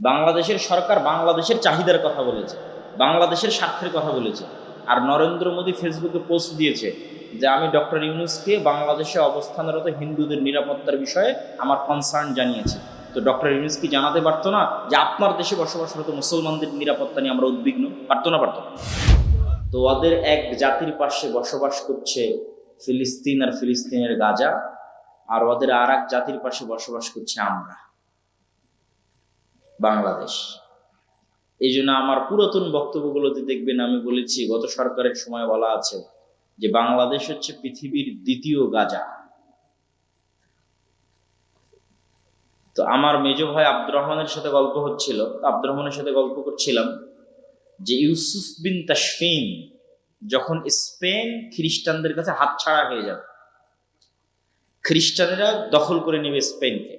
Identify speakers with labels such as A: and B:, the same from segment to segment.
A: বাংলাদেশের সরকার বাংলাদেশের চাহিদার কথা বলেছে, বাংলাদেশের স্বার্থের কথা বলেছে। আর নরেন্দ্র মোদী ফেসবুকে পোস্ট দিয়েছে যে আমি ডক্টর ইউনূসকে বাংলাদেশে অবস্থানরত হিন্দুদের নিরাপত্তার বিষয়ে আমার কনসার্ন জানিয়েছি। তো ডক্টর ইউনূস কি জানাতে পারতো না যে আপনার দেশে বসবাসরত মুসলমানদের নিরাপত্তা নিয়ে আমরা উদ্বিগ্ন? পারতো না? পারতো না। তো ওদের এক জাতির পাশে বসবাস করছে ফিলিস্তিন আর ফিলিস্তিনের গাজা, আর ওদের আর এক জাতির পাশে বসবাস করছে আমরা, বাংলাদেশ। এই জন্য আমার পুরাতন বক্তব্যগুলোতে দেখবেন আমি বলেছি, গত সরকারের সময় বলা আছে যে বাংলাদেশ হচ্ছে পৃথিবীর দ্বিতীয় গাজা। তো আমার মেজ ভাই আব্দুর রহমানের সাথে গল্প হচ্ছিল, আব্দুর রহমানের সাথে গল্প করছিলাম যে ইউসুফ বিন তাশফিন যখন স্পেন খ্রিস্টানদের কাছে হাতছাড়া হয়ে যাবে, খ্রিস্টানেরা দখল করে নেবে স্পেনকে,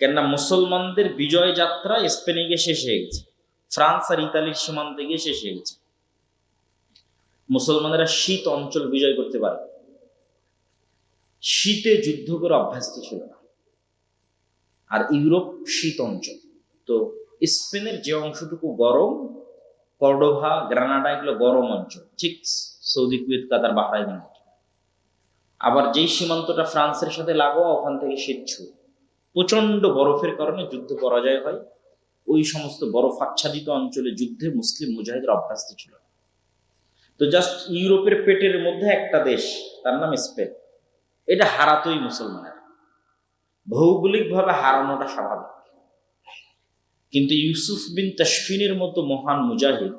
A: কেননা মুসলমানদের বিজয় যাত্রা স্পেনে গিয়ে শেষ হয়ে গেছে, ফ্রান্স আর ইতালির সীমান্তে গিয়ে শেষ হয়ে গেছে। মুসলমানেরা শীত অঞ্চল বিজয় করতে পারে, শীতে যুদ্ধ করে অভ্যস্ত ছিল না। আর ইউরোপ শীত অঞ্চল, তো স্পেনের যে অংশটুকু গরম, কর্ডোভা, গ্রানাডা, এগুলো গরম অঞ্চল, ঠিক সৌদি, কুয়েত, কাতার, বাহরাইন। আবার যেই সীমান্তটা ফ্রান্সের সাথে লাগোয়া, ওখান থেকে শীত ছুঁয়ে প্রচন্ড বরফের কারণে যুদ্ধ পরাজয় হয়। ওই সমস্ত বরফ আচ্ছাদিত অঞ্চলে যুদ্ধে মুসলিম মুজাহিদের অভ্যস্ত ছিল। তো জাস্ট ইউরোপের পেটের মধ্যে একটা দেশ, তার নাম স্পেন, এটা হারাতোই মুসলমানের, ভৌগোলিকভাবে হারানোটা স্বাভাবিক। কিন্তু ইউসুফ বিন তাশফিনের মতো মহান মুজাহিদ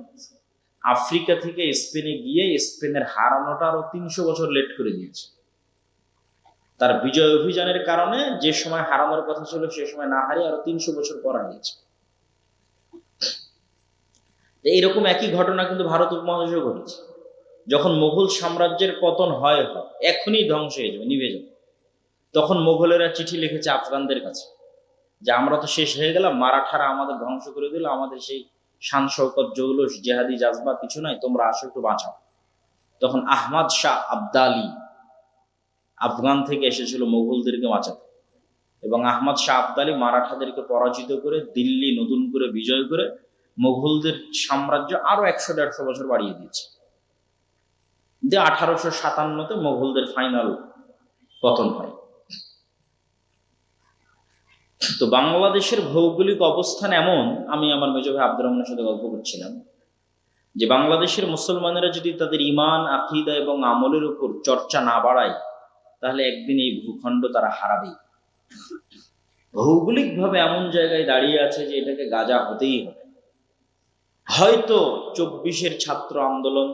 A: আফ্রিকা থেকে স্পেনে গিয়ে স্পেনের হারানোটা আরো 300 বছর লেট করে দিয়েছে। তার বিজয় অভিযানের কারণে যে সময় হারানোর কথা ছিল সে সময় না হারিয়ে আরো 300 বছর পর হারিয়েছে। এইরকম একই ঘটনা কিন্তু ভারত উপমহাদেশেও ঘটেছে। যখন মুঘল সাম্রাজ্যের পতন হয়, এখনই ধ্বংস হয়ে যাবে, নিভে যাবে, তখন মুঘলেরা চিঠি লিখেছে আফগানদের কাছে যে আমরা তো শেষ হয়ে গেলাম, মারাঠারা আমাদের ধ্বংস করে দিল, আমাদের সেই শান শৌকত, জৌলুস, জেহাদি জাজবা কিছু নাই, তোমরা আসো একটু বাঁচাও। তখন আহমদ শাহ আবদালি আফগান থেকে এসেছিল মুঘলদেরকে বাঁচাতে, এবং আহমদ শাহ আবদালি মারাঠাদেরকে পরাজিত করে দিল্লি নতুন করে বিজয় করে মুঘলদের সাম্রাজ্য আরো 100-150 বছর বাড়িয়ে দিয়েছে। 1857-তে মুঘলদের ফাইনাল পতন হয়। তো বাংলাদেশের ভৌগোলিক অবস্থান এমন, আমি আমার মেজ ভাই আব্দুর রহমানের সাথে গল্প করছিলাম যে বাংলাদেশের মুসলমানেরা যদি তাদের ঈমান, আকীদা এবং আমলের উপর চর্চা না বাড়ায়, তাহলে একদিন এই ভূখণ্ড তারা হারাবেই। ভৌগোলিকভাবে এমন জায়গায় দাঁড়িয়ে আছে যে এটাকে গাজা হতেই হবে। হয়তো 24-এর ছাত্র আন্দোলন,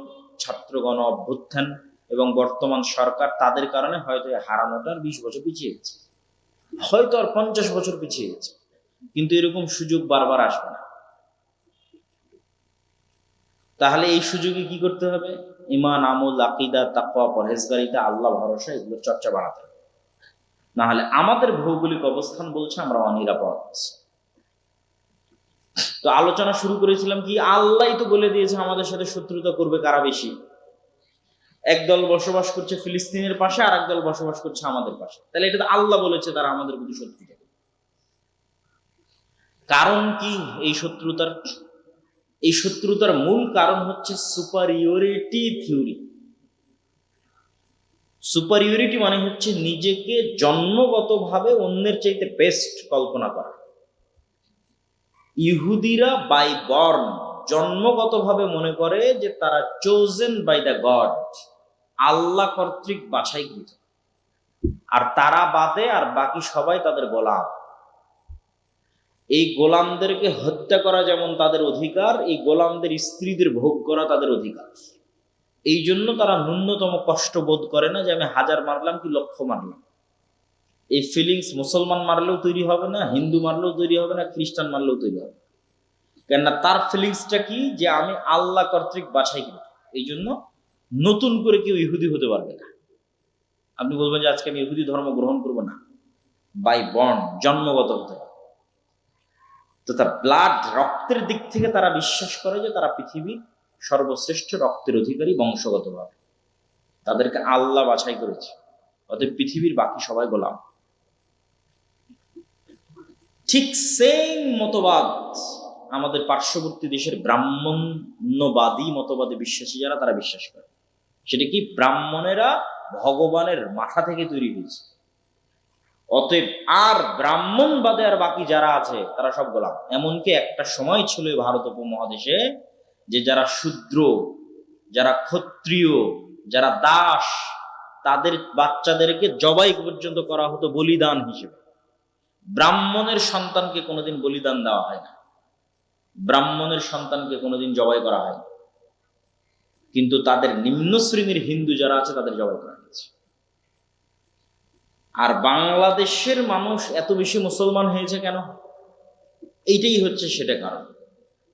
A: ছাত্র গণ অভ্যুত্থান এবং বর্তমান সরকার, তাদের কারণে হয়তো হারানোটার 20 বছর পিছিয়ে গেছে, হয়তো আর 50 বছর পিছিয়ে গেছে, কিন্তু এরকম সুযোগ বারবার আসবে না। তাহলে এই সুযোগে কি করতে হবে? ঈমান, আমল, আকীদা, তাকওয়া, পরহেজগারিতা, আল্লাহ ভরসা, এগুলো চর্চা বাড়াতে হবে। না হলে আমাদের ভৌগোলিক অবস্থান বলছে আমরা অনিরাপদ। তো আলোচনা শুরু করেছিলাম কি, আল্লাহ তো বলে দিয়েছে আমাদের সাথে শত্রুতা করবে কারা বেশি। একদল বসবাস করছে ফিলিস্তিনের পাশে, আর একদল বসবাস করছে আমাদের পাশে, তাহলে এটা তো আল্লাহ বলেছে তারা আমাদের প্রতি শত্রুতা। কারণ কি এই শত্রুতার? এই শত্রুতার মূল কারণ হচ্ছে সুপারিয়রিটি থিওরি। সুপারিয়রিটি মানে হচ্ছে নিজেকে জন্মগতভাবে অন্যের চাইতে বেস্ট কল্পনা করা। ইহুদিরা বাই বর্ন জন্মগতভাবে মনে করে যে তারা চোজেন বাই দ্য গড, আল্লাহ কর্তৃক বাছাইকৃত, আর তারা বাদে আর বাকি সবাই তাদের গোলাম। এই গোলামদেরকে হত্যা করা যেমন তাদের অধিকার, এই গোলামদের স্ত্রীদের ভোগ করা তাদের অধিকার। এই জন্য তারা ন্যূনতম কষ্ট বোধ করে না যে আমি 1000 মারলাম কি 1,00,000 মারলাম। এই ফিলিংস মুসলমান মারলেও তৈরি হবে না, হিন্দু মারলেও তৈরি হবে না, খ্রিস্টান মারলেও তৈরি হবে। কেননা তার ফিলিংসটা কি, যে আমি আল্লাহ কর্তৃক বাছাই করি। এই জন্য নতুন করে কেউ ইহুদি হতে পারবে না। আপনি বলবেন যে আজকে আমি ইহুদি ধর্ম গ্রহণ করবো না, বাই বর্ন, জন্মগত হতে হবে। তো তার ব্লাড, রক্তের দিক থেকে তারা বিশ্বাস করে যে তারা পৃথিবীর সর্বশ্রেষ্ঠ রক্তের অধিকারী বংশগতভাবে, তাদেরকে আল্লাহ বাছাই করেছে, অতএব পৃথিবীর বাকি সবাই গোলাম। ঠিক সেম মতবাদ আমাদের পার্শ্ববর্তী দেশের ব্রাহ্মণ্যবাদী মতবাদে বিশ্বাসী যারা, তারা বিশ্বাস করে। সেটা কি? ব্রাহ্মণেরা ভগবানের মাথা থেকে তৈরি হয়েছে, অতএব আর ব্রাহ্মণবাদে আর বাকি যারা আছে তারা সব গোলাম। এমনকি একটা সময় ছিল ভারত উপমহাদেশে যে যারা শূদ্র, যারা ক্ষত্রিয়, যারা দাস, তাদের বাচ্চাদেরকে জবাই পর্যন্ত করা হতো বলিদান হিসেবে। ব্রাহ্মণের সন্তানকে কোনোদিন বলিদান দেওয়া হয় না, ব্রাহ্মণের সন্তানকে কোনোদিন জবাই করা হয় না, কিন্তু তাদের নিম্ন শ্রেণীর হিন্দু যারা আছে তাদের জবাই করা হয়েছে। আর বাংলাদেশের মানুষ এত বেশি মুসলমান হয়েছে কেন? এইটাই হচ্ছে সেটা কারণ।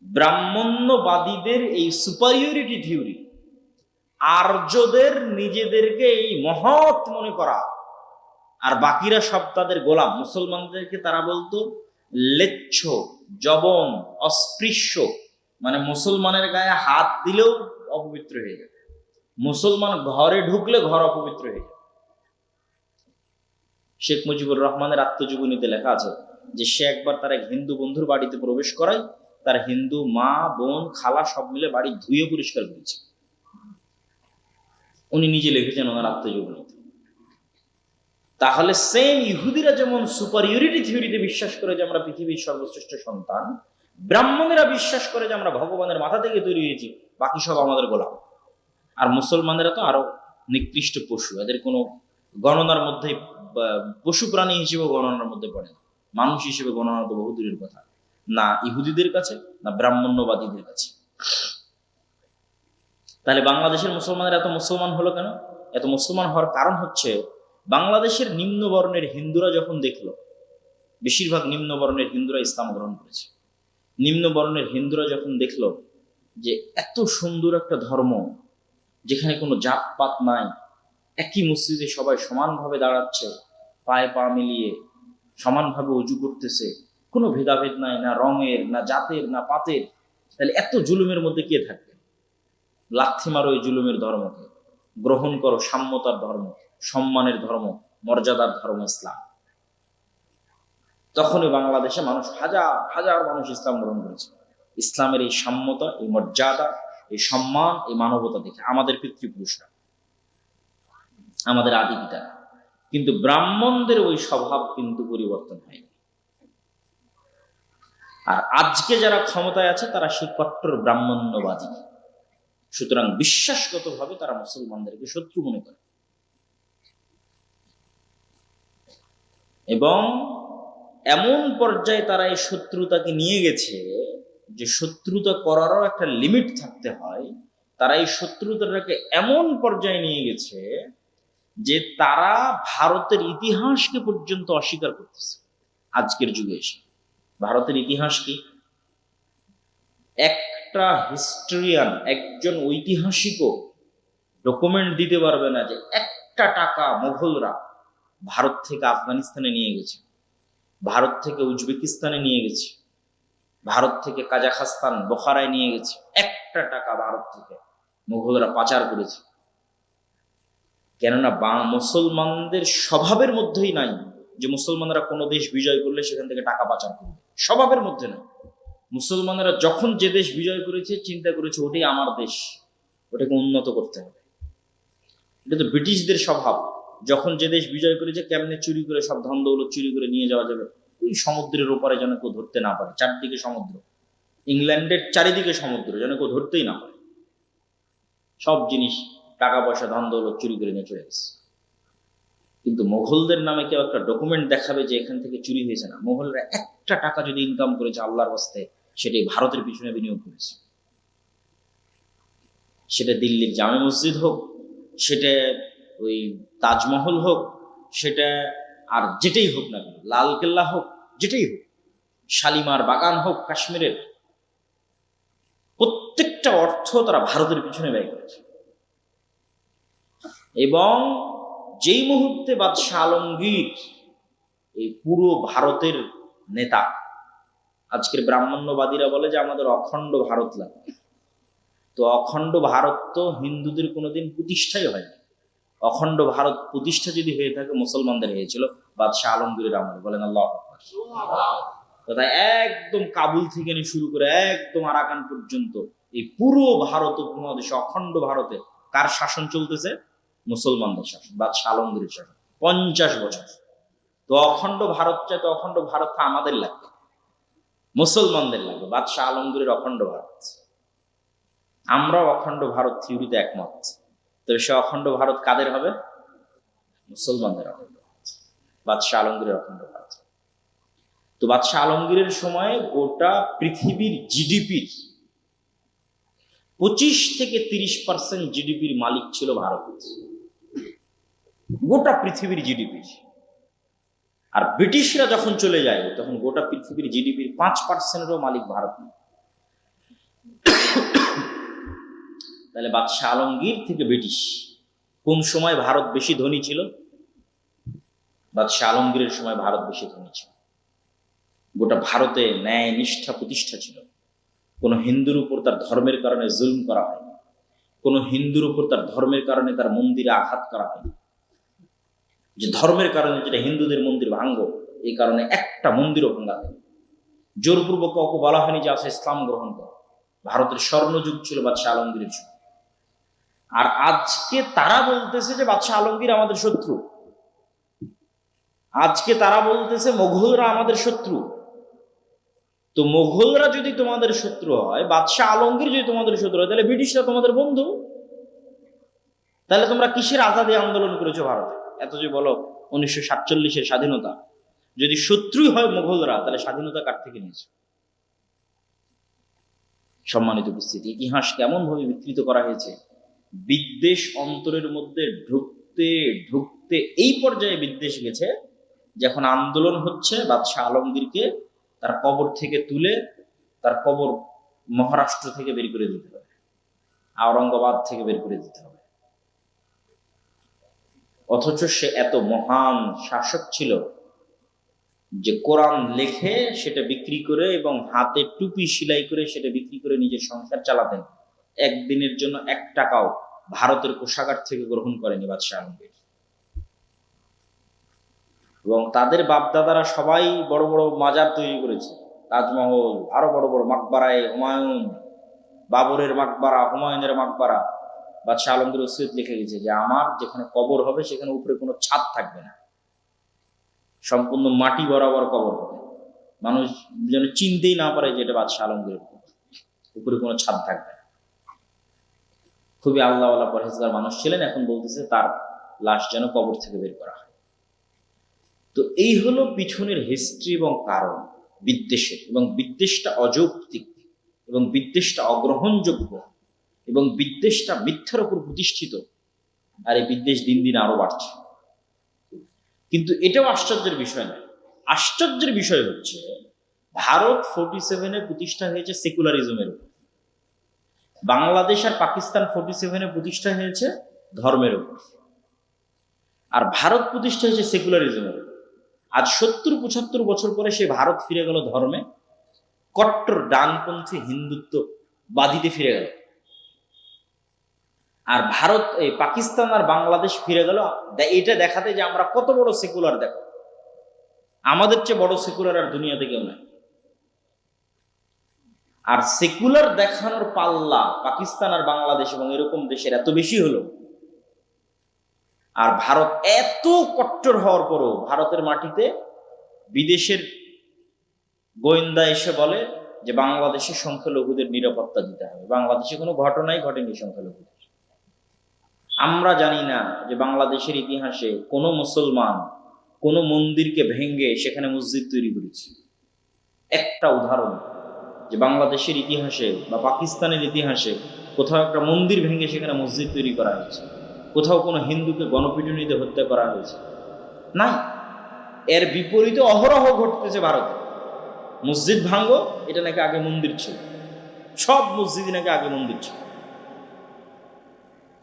A: ব্রাহ্মণ্যবাদীদের এই সুপারিয়রিটি থিওরি, আর্যদের নিজেদেরকে এই মহৎ মনে করা, আর বাকিরা সব তাদের গোলাম। মুসলমানদেরকে তারা বলতো লেচ্ছ, জবন, অস্পৃশ্য, মানে মুসলমানের গায়ে হাত দিলেও অপবিত্র হয়ে যাবে, মুসলমান ঘরে ঢুকলে ঘর অপবিত্র হয়ে যাবে। শেখ মুজিবুর রহমানের আত্মজীবনীতে লেখা আছে যে সে একবার তার এক হিন্দু বন্ধুর বাড়িতে প্রবেশ করায় তার হিন্দু মা, বোন, খালা সব মিলে বাড়ি ধুয়ে পরিষ্কার করেছে। উনি নিজে লিখেছেন ওনার আত্মজীবনীতে। তাহলে সেম ইহুদিরা যেমন সুপারিয়রিটি থিওরিতে বিশ্বাস করে যে আমরা পৃথিবীর সর্বশ্রেষ্ঠ সন্তান, ব্রাহ্মণেরা বিশ্বাস করে যে আমরা ভগবানের মাথা থেকে তৈরি হয়েছি, বাকি সব আমাদের গোলাম। আর মুসলমানেরা তো আরো নিকৃষ্ট পশু, এদের কোনো গণনার মধ্যে, পশু প্রাণী হিসেবে গণনার মধ্যে পড়ে না, মানুষ হিসেবে গণনা তো বহু দূরের কথা, না ইহুদিদের কাছে না ব্রাহ্মণ্যবাদীদের কাছে। তাহলে বাংলাদেশের মুসলমানের এত মুসলমান হলো কেন? এত মুসলমান হওয়ার কারণ হচ্ছে বাংলাদেশের নিম্নবর্ণের হিন্দুরা যখন দেখলো, বেশিরভাগ নিম্নবর্ণের হিন্দুরা ইসলাম গ্রহণ করেছে, নিম্নবর্ণের হিন্দুরা যখন দেখলো যে এত সুন্দর একটা ধর্ম যেখানে কোনো জাতপাত নাই, একই মসজিদে সবাই সমানভাবে দাঁড়াচ্ছে, পায়ে পা মিলিয়ে সমানভাবে উজু করতেছে, কোনো ভেদাভেদ নাই, না রঙের, না জাতের, না পাতের, তাহলে এত জুলুমের মধ্যে কে থাকবে? লাথি মারো এই জুলুমের ধর্মকে, গ্রহণ করো সাম্যতার ধর্ম, সম্মানের ধর্ম, মর্যাদার ধর্ম ইসলাম। তখনই বাংলাদেশে মানুষ, হাজার হাজার মানুষ ইসলাম গ্রহণ করেছে। ইসলামের এই সাম্যতা, এই মর্যাদা, এই সম্মান, এই মানবতা দেখে আমাদের পিতৃপুরুষরা, আমাদের আদি পিতা। কিন্তু ব্রাহ্মণদের ওই স্বভাব কিন্তু পরিবর্তন হয়নি। আর আজকে যারা ক্ষমতায় আছে তারা সেই কট্টর ব্রাহ্মণ্যবাদী। সুতরাং বিশ্বাসগতভাবে তারা মুসলমানদেরকে শত্রু মনে করে, এবং এমন পর্যায়ে তারা এই শত্রুতাকে নিয়ে গেছে যে শত্রুতা করারও একটা লিমিট থাকতে হয়। তারা এই শত্রুতাটাকে এমন পর্যায়ে নিয়ে গেছে যে তারা ভারতের ইতিহাসকে পর্যন্ত অস্বীকার করতেছে। আজকের যুগে এসে ভারতের ইতিহাস কি? একটা হিস্টোরিয়ান, একজন ঐতিহাসিকও ডকুমেন্ট দিতে পারবে না যে একটা টাকা মোগলরা ভারত থেকে আফগানিস্তানে নিয়ে গেছে, ভারত থেকে উজবেকিস্তানে নিয়ে গেছে, ভারত থেকে কাজাখস্তান, বোখারায় নিয়ে গেছে। একটা টাকা ভারত থেকে মুঘলরা পাচার করেছে। কেননা মুসলমানদের স্বভাবের মধ্যেই নাই যে মুসলমানরা কোনো দেশ বিজয় করলে সেখান থেকে টাকা পাচার করবে, স্বভাবের মধ্যে না। মুসলমানেরা যখন যে দেশ বিজয় করেছে চিন্তা করেছে ওটাই আমার দেশ, ওটাকে উন্নত করতে হবে। এটা তো ব্রিটিশদের স্বভাব, যখন যে দেশ বিজয় করেছে কেমনে চুরি করে সব ধন দৌলত চুরি করে নিয়ে যাওয়া যাবে, ওই সমুদ্রের ওপারে যেন কেউ ধরতে না পারে। চারদিকে সমুদ্র, ইংল্যান্ডের চারিদিকে সমুদ্র, যেন কেউ ধরতেই না পারে। সব জিনিস, টাকা পয়সা, ধন দৌলত চুরি করে নিয়ে চলে গেছে। কিন্তু মোগলদের নামে কেউ একটা ডকুমেন্ট দেখাবে যে এখান থেকে চুরি হয়েছে না। মোগলরা একটা টাকা যদি ইনকাম করেছে আল্লাহর রাস্তে, সেটাই ভারতের পিছনে বিনিয়োগ করেছে। সেটা দিল্লির জামে মসজিদ হোক, সেটা ওই তাজমহল হোক, সেটা আর যেটাই হোক না কেন, লালকেল্লা হোক, যেটাই হোক, শালিমার বাগান হোক কাশ্মীরের, প্রত্যেকটা অর্থ তারা ভারতের পিছনে ব্যয় করেছে। এবং যেই মুহূর্তে বাদশাহ আলমগীর এই পুরো ভারতের নেতা, আজকের ব্রাহ্মণ্যবাদীরা বলে যে আমাদের অখণ্ড ভারত লাগবে, তো অখণ্ড ভারত তো হিন্দুদের কোনোদিন প্রতিষ্ঠাই হয়নি। অখণ্ড ভারত প্রতিষ্ঠা যদি হয়ে থাকে মুসলমানদের হয়েছিল বাদশাহ আলমগীরের আমলে। বলেন আল্লাহু আকবার। তথা একদম কাবুল থেকে নিয়ে শুরু করে একদম আরাকান পর্যন্ত এই পুরো ভারত উপমহাদেশে, অখণ্ড ভারতে কার শাসন চলতেছে? মুসলমানদের শাসন, বাদশাহ আলমগীরের শাসন 50 বছর। তো অখণ্ড ভারত চাই, তো অখণ্ড ভারতটা আমাদের লাগবে, মুসলমানদের লাগবে, বাদশাহ আলমগীরের অখণ্ড ভারত। আমরাও অখণ্ড ভারত থিওরিতে একমত, তবে সে অখণ্ড ভারত কাদের হবে? মুসলমানদের অখণ্ড ভারত, বাদশাহ আলমগীরের অখণ্ড ভারত। তো বাদশাহ আলমগীরের সময় গোটা পৃথিবীর জিডিপির 25-30% জিডিপির মালিক ছিল ভারত, গোটা পৃথিবীর জিডিপির। আর ব্রিটিশরা যখন চলে যায় তখন গোটা পৃথিবীর জিডিপির 5%-এরও মালিক ভারত। তাহলে বাদশাহ আলমগীর থেকে ব্রিটিশ, কোন সময় ভারত বেশি ধনী ছিল? বাদশাহ আলমগীরের সময় ভারত বেশি ধনী ছিল। গোটা ভারতে ন্যায় নিষ্ঠা প্রতিষ্ঠা ছিল। কোনো হিন্দুর উপর তার ধর্মের কারণে জুলুম করা হয়নি, কোনো হিন্দুর উপর তার ধর্মের কারণে তার মন্দিরে আঘাত করা হয়নি। যে ধর্মের কারণে, যেটা হিন্দুদের মন্দির ভাঙ্গো, এই কারণে একটা মন্দিরও ভাঙ্গা হয়নি। জোরপূর্বক কাউকে বলা হয়নি যে আসে ইসলাম গ্রহণ করো। ভারতের স্বর্ণযুগ ছিল বাদশাহ আলমগীরের যুগ। আর আজকে তারা বলতেছে যে বাদশাহ আলমগীর আমাদের শত্রু, আজকে তারা বলতেছে মোগলরা আমাদের শত্রু। তো মোগলরা যদি তোমাদের শত্রু হয়, বাদশাহ আলমগীর যদি তোমাদের শত্রু হয়, তাহলে ব্রিটিশরা তোমাদের বন্ধু। তাহলে তোমরা কিসের আজাদী আন্দোলন করেছো ভারতে? এত যে বলো 1947-এর স্বাধীনতা, যদি শত্রুই হয় মোগলরা, তাহলে স্বাধীনতা কার থেকে নিয়েছে? সম্মানিত উপস্থিতি, ইতিহাস কেমন ভাবে বিকৃত করা হয়েছে। বিদ্বেষ অন্তরের মধ্যে ঢুকতে ঢুকতে এই পর্যায়ে বিদ্বেষ গেছে, যখন আন্দোলন হচ্ছে বাদশাহ আলমগীরকে তার কবর থেকে তুলে, তার কবর মহারাষ্ট্র থেকে বের করে দিতে হবে, আওরঙ্গাবাদ থেকে বের করে দিতে হবে। অথচ সে এত মহান শাসক ছিল যে কোরআন লেখে সেটা বিক্রি করে এবং হাতে টুপি সেলাই করে সেটা বিক্রি করে নিজের সংসার চালাতেন। একদিনের জন্য 1 টাকাও ভারতের কোষাগার থেকে গ্রহণ করেনি বাদশাহ আলমগীর। এবং তাদের বাপদাদারা সবাই বড় বড় মাজার তৈরি করেছে, তাজমহল, আরো বড় বড় মাকবারায় হুমায়ুন, বাবরের মাকবারা, হুমায়ুনের মাকবারা। বাদশাহ আলমগীর ওসিয়ত লিখে গেছে যে আমার যেখানে কবর হবে সেখানে উপরে কোনো ছাদ থাকবে না, সম্পূর্ণ মাটি বরাবর কবর হবে, মানুষ যেন চিনতেই না পারে যে এটা বাদশাহ আলমগীরের কবর, উপরে কোনো ছাদ থাকবে না। খুবই আল্লাহওয়ালা পরহেজগার মানুষ ছিলেন। এখন বলতেছে তার লাশ যেন কবর থেকে বের করা হয়। তো এই হলো পিছনের হিস্ট্রি এবং কারণ বিদ্বেষের। এবং বিদ্বেষটা অযৌক্তিক, এবং বিদ্বেষটা অগ্রহণযোগ্য, এবং বিদ্বেষটা মিথ্যার উপর প্রতিষ্ঠিত। আর এই বিদ্বেষ দিন দিন আরো বাড়ছে। কিন্তু এটাও আশ্চর্যের বিষয় নয়। আশ্চর্যের বিষয় হচ্ছে ভারত 47-এ প্রতিষ্ঠা হয়েছে সেকুলারিজমের উপর, বাংলাদেশ আর পাকিস্তান 47-এ প্রতিষ্ঠা হয়েছে ধর্মের উপর। আর ভারত প্রতিষ্ঠা হয়েছে সেকুলারিজমের উপর। আজ 70-75 বছর পরে সে ভারত ফিরে গেল ধর্মে, কট্টর ডানপন্থী হিন্দুত্ববাদীতে ফিরে গেল। আর ভারত, এই পাকিস্তান আর বাংলাদেশ ফিরে গেল এটা দেখাতে যে আমরা কত বড় সেকুলার। দেখো, আমাদের চেয়ে বড় সেকুলার আর দুনিয়াতে কেউ নাই। আর সেকুলার দেখানোর পাল্লা পাকিস্তান আর বাংলাদেশ এবং এরকম দেশের এত বেশি হলো, আর ভারত এত কট্টর হওয়ার পরও ভারতের মাটিতে বিদেশের গোয়েন্দা এসে বলে যে বাংলাদেশের সংখ্যালঘুদের নিরাপত্তা দিতে হবে। বাংলাদেশে কোনো ঘটনাই ঘটেনি সংখ্যালঘুদের। আমরা জানি না যে বাংলাদেশের ইতিহাসে কোনো মুসলমান কোনো মন্দিরকে ভেঙে সেখানে মসজিদ তৈরি করেছে। একটা উদাহরণ যে বাংলাদেশের ইতিহাসে বা পাকিস্তানের ইতিহাসে কোথাও একটা মন্দির ভেঙে সেখানে মসজিদ তৈরি করা হয়েছে, কোথাও কোনো হিন্দুকে গণপিটুনিতে হত্যা করা হয়েছে না। এর বিপরীতে অহরহ ঘটতেছে ভারতে। মসজিদ ভাঙ্গো, এটা নাকি আগে মন্দির ছিল, সব মসজিদ নাকি আগে মন্দির ছিল,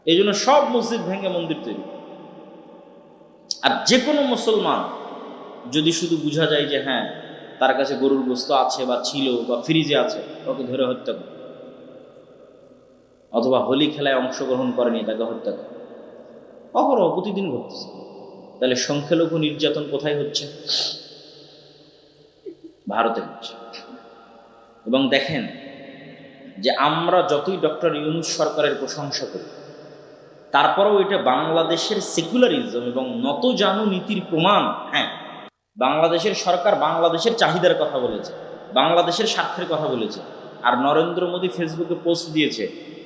A: এই জন্য সব মসজিদ ভেঙে মন্দির তৈরি। আর যে কোনো মুসলমান যদি শুধু বোঝা যায় যে হ্যাঁ তার কাছে গরুর গোস্ত আছে বা ছিল বা ফ্রিজে আছে, ওকে ধরে হত্যা করে, অথবা হোলি খেলায় অংশগ্রহণ করেনি তাকে হত্যা করে, অপরাধ প্রতিদিন ঘটতেছে। তাহলে সংখ্যালঘু নির্যাতন কোথায় হচ্ছে? ভারতে হচ্ছে। এবং দেখেন যে আমরা যতই ডক্টর ইউনূস সরকারের প্রশংসা করি, তারপরেও এটা বাংলাদেশের সেকুলারিজম এবং নতজানু নীতির প্রমাণ। হ্যাঁ, বাংলাদেশের সরকার বাংলাদেশের চাহিদার কথা বলেছে, বাংলাদেশের স্বার্থের কথা বলেছে। আর নরেন্দ্র মোদী ফেসবুকে পোস্ট দিয়েছে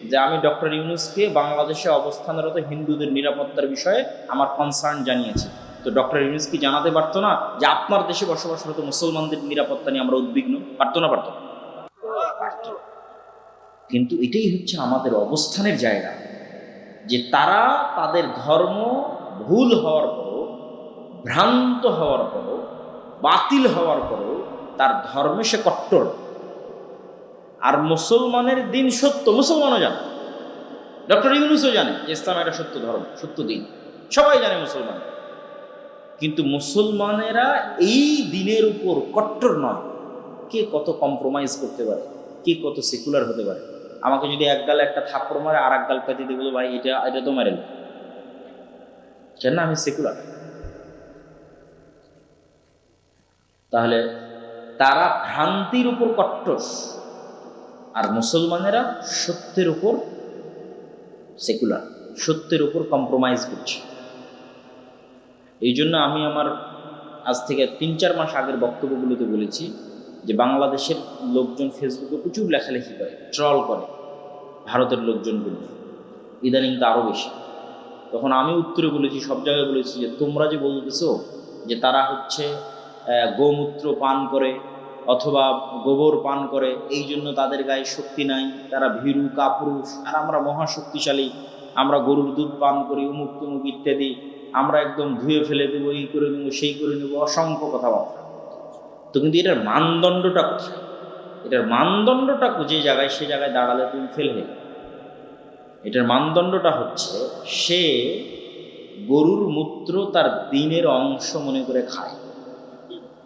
A: যে আমি ডক্টর ইউনূসকে বাংলাদেশে অবস্থানরত হিন্দুদের নিরাপত্তার বিষয়ে আমার কনসার্ন জানিয়েছি। তো ডক্টর ইউনূস কি জানাতে পারতো না যে আপনার দেশে বসবাসরত মুসলমানদের নিরাপত্তা নিয়ে আমরা উদ্বিগ্ন? পারতো না? পারতো। কিন্তু এটাই হচ্ছে আমাদের অবস্থানের জায়গা, যে তারা তাদের ধর্ম ভুল হওয়ার পরও, ভ্রান্ত হওয়ার পরও, বাতিল হওয়ার পরও তার ধর্মে সে কট্টর। আর মুসলমানের দিন সত্য, মুসলমানও জানে, ডক্টর ইউনূসও জানে যে ইসলাম একটা সত্য ধর্ম, সত্য দিন, সবাই জানে মুসলমান। কিন্তু মুসলমানেরা এই দিনের উপর কট্টর নয়। কে কত কম্প্রোমাইজ করতে পারে, কে কত সেকুলার হতে পারে। আমাকে যদি এক গালে একটা থাপ্পড় মারে আর এক গাল পেতে দিয়ে বলো ভাই এটা তো মারেন, না আমি সেকুলার। তাহলে তারা ভ্রান্তির উপর কট্টর, আর মুসলমানেরা সত্যের উপর সেকুলার, সত্যের উপর কম্প্রোমাইজ করছে। এই জন্য আমি আমার আজ থেকে 3-4 মাস আগের বক্তব্যগুলোতে বলেছি যে বাংলাদেশের লোকজন ফেসবুকে প্রচুর লেখালেখি করে, ট্রল করে ভারতের লোকজনগুলো, ইদানিং তো আরও বেশি। তখন আমি উত্তরে বলেছি, সব জায়গায় বলেছি যে তোমরা যে বলতেছো যে তারা হচ্ছে গোমূত্র পান করে অথবা গোবর পান করে, এই জন্য তাদের গায়ে শক্তি নাই, তারা ভীরু কাপুরুষ, আর আমরা মহাশক্তিশালী, আমরা গরুর দুধ পান করি, উমুক তুমুক ইত্যাদি, আমরা একদম ধুয়ে ফেলে দেবো, এই করে নেবো, সেই করে নেবো, অসংখ্য কথাবার্তা। তো কিন্তু এটার মানদণ্ডটা কোথায়? এটার মানদণ্ডটা যে জায়গায়, সে জায়গায় দাঁড়ালে তুমি ফেল হয়ে যাবে। এটার মানদণ্ডটা হচ্ছে সে গরুর মূত্র তার দিনের অংশ মনে করে খায়।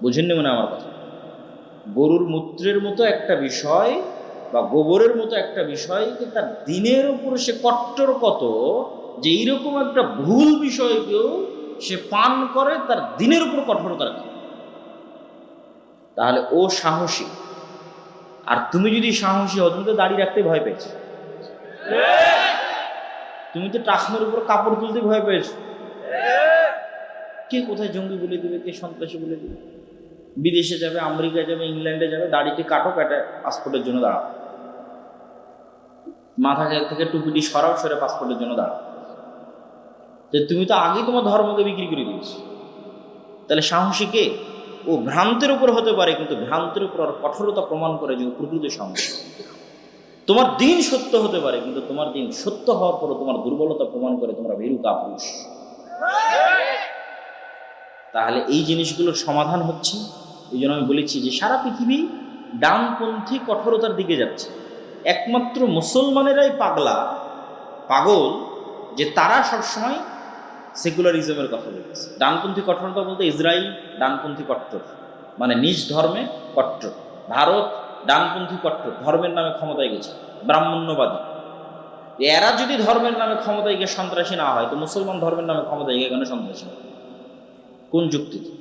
A: বুঝেননি মনে আমার কথা? গরুর মূত্রের মতো একটা বিষয় বা গোবরের মতো একটা বিষয় তার দিনের উপর সে কট্টর কত, যে এইরকম একটা ভুল বিষয়কেও সে পান করে তার দিনের উপর কঠোরতা রাখে। তাহলে ও সাহসী। আর তুমি যদি সাহসী হও, তুমি তো দাঁড়িয়ে রাখতে ভয় পেয়েছো, তুমি তো টাকনোর উপর কাপড় তুলতে ভয় পেয়েছো। কে কোথায় জঙ্গি বলে দেবে, কে সন্ত্রাসী বলে দেবে। বিদেশে যাবে, আমেরিকা যাবে, ইংল্যান্ডে যাবে, দাড়িতে কাটো, কাটে পাসপোর্টের জন্য দাঁড়াও, মাথা থেকে টুপিটি সরাও, সরে পাসপোর্টের জন্য দাঁড়াও। যে তুমি তো আগেই তোমার ধর্মকে বিক্রি করে দিয়েছো। তাহলে সাহসী কে? ও ভ্রান্তের উপর হতে পারে, কিন্তু ভ্রান্তের উপর কঠোরতা প্রমাণ করে যে প্রকৃত সাহসী। তোমার দিন সত্য হতে পারে, কিন্তু তোমার দিন সত্য হওয়ার পরও তোমার দুর্বলতা প্রমাণ করে তোমরা ভীরু কাপুরুষ। তাহলে এই জিনিসগুলোর সমাধান হচ্ছে, এই জন্য আমি বলেছি যে সারা পৃথিবী ডানপন্থী কঠোরতার দিকে যাচ্ছে। একমাত্র মুসলমানেরাই পাগল যে তারা সবসময় সেকুলারিজমের কথা বলতেছে। ডানপন্থী কঠোরতা বলতে ইসরায়েল ডানপন্থী কট্টর, মানে নিজ ধর্মে কট্টর। ভারত ডানপন্থী কট্টর, ধর্মের নামে ক্ষমতায় গেছে, ব্রাহ্মণ্যবাদী। এরা যদি ধর্মের নামে ক্ষমতায় গিয়ে সন্ত্রাসী না হয়, তো মুসলমান ধর্মের নামে ক্ষমতায় গিয়ে কেন সন্ত্রাসী? কোন যুক্তিতে?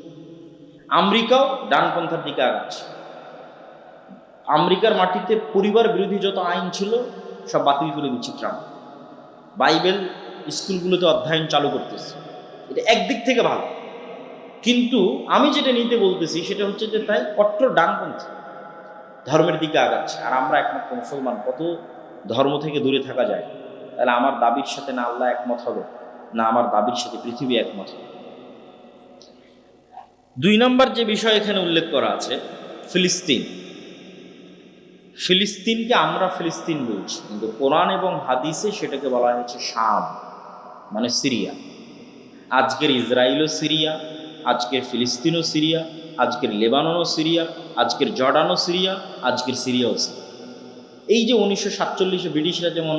A: আমেরিকাও ডানপন্থার দিকে আগাচ্ছে। আমেরিকার মাটিতে পরিবার বিরোধী যত আইন ছিল সব বাতিল করে দিচ্ছে ট্রাম্প। বাইবেল স্কুলগুলোতে অধ্যয়ন চালু করতেছে। এটা একদিক থেকে ভালো, কিন্তু আমি যেটা নিতে বলতেছি সেটা হচ্ছে যে তাই কট্টর ডানপন্থী ধর্মের দিকে আগাচ্ছে। আর আমরা একমাত্র মুসলমান, কত ধর্ম থেকে দূরে থাকা যায়। তাহলে আমার দাবির সাথে না আল্লাহ একমত হবে, না আমার দাবির সাথে পৃথিবী একমত হবে। 2 নম্বর যে বিষয় এখানে উল্লেখ করা আছে, ফিলিস্তিন। ফিলিস্তিনকে আমরা ফিলিস্তিন বলছি, কিন্তু কোরআন এবং হাদিসে সেটাকে বলা হয়েছে শাম, মানে সিরিয়া। আজকের ইসরায়েলও সিরিয়া, আজকের ফিলিস্তিনও সিরিয়া, আজকের লেবাননও সিরিয়া, আজকের জর্ডানও সিরিয়া, আজকের সিরিয়াও সিরিয়া। এই যে 1947-এ ব্রিটিশরা যেমন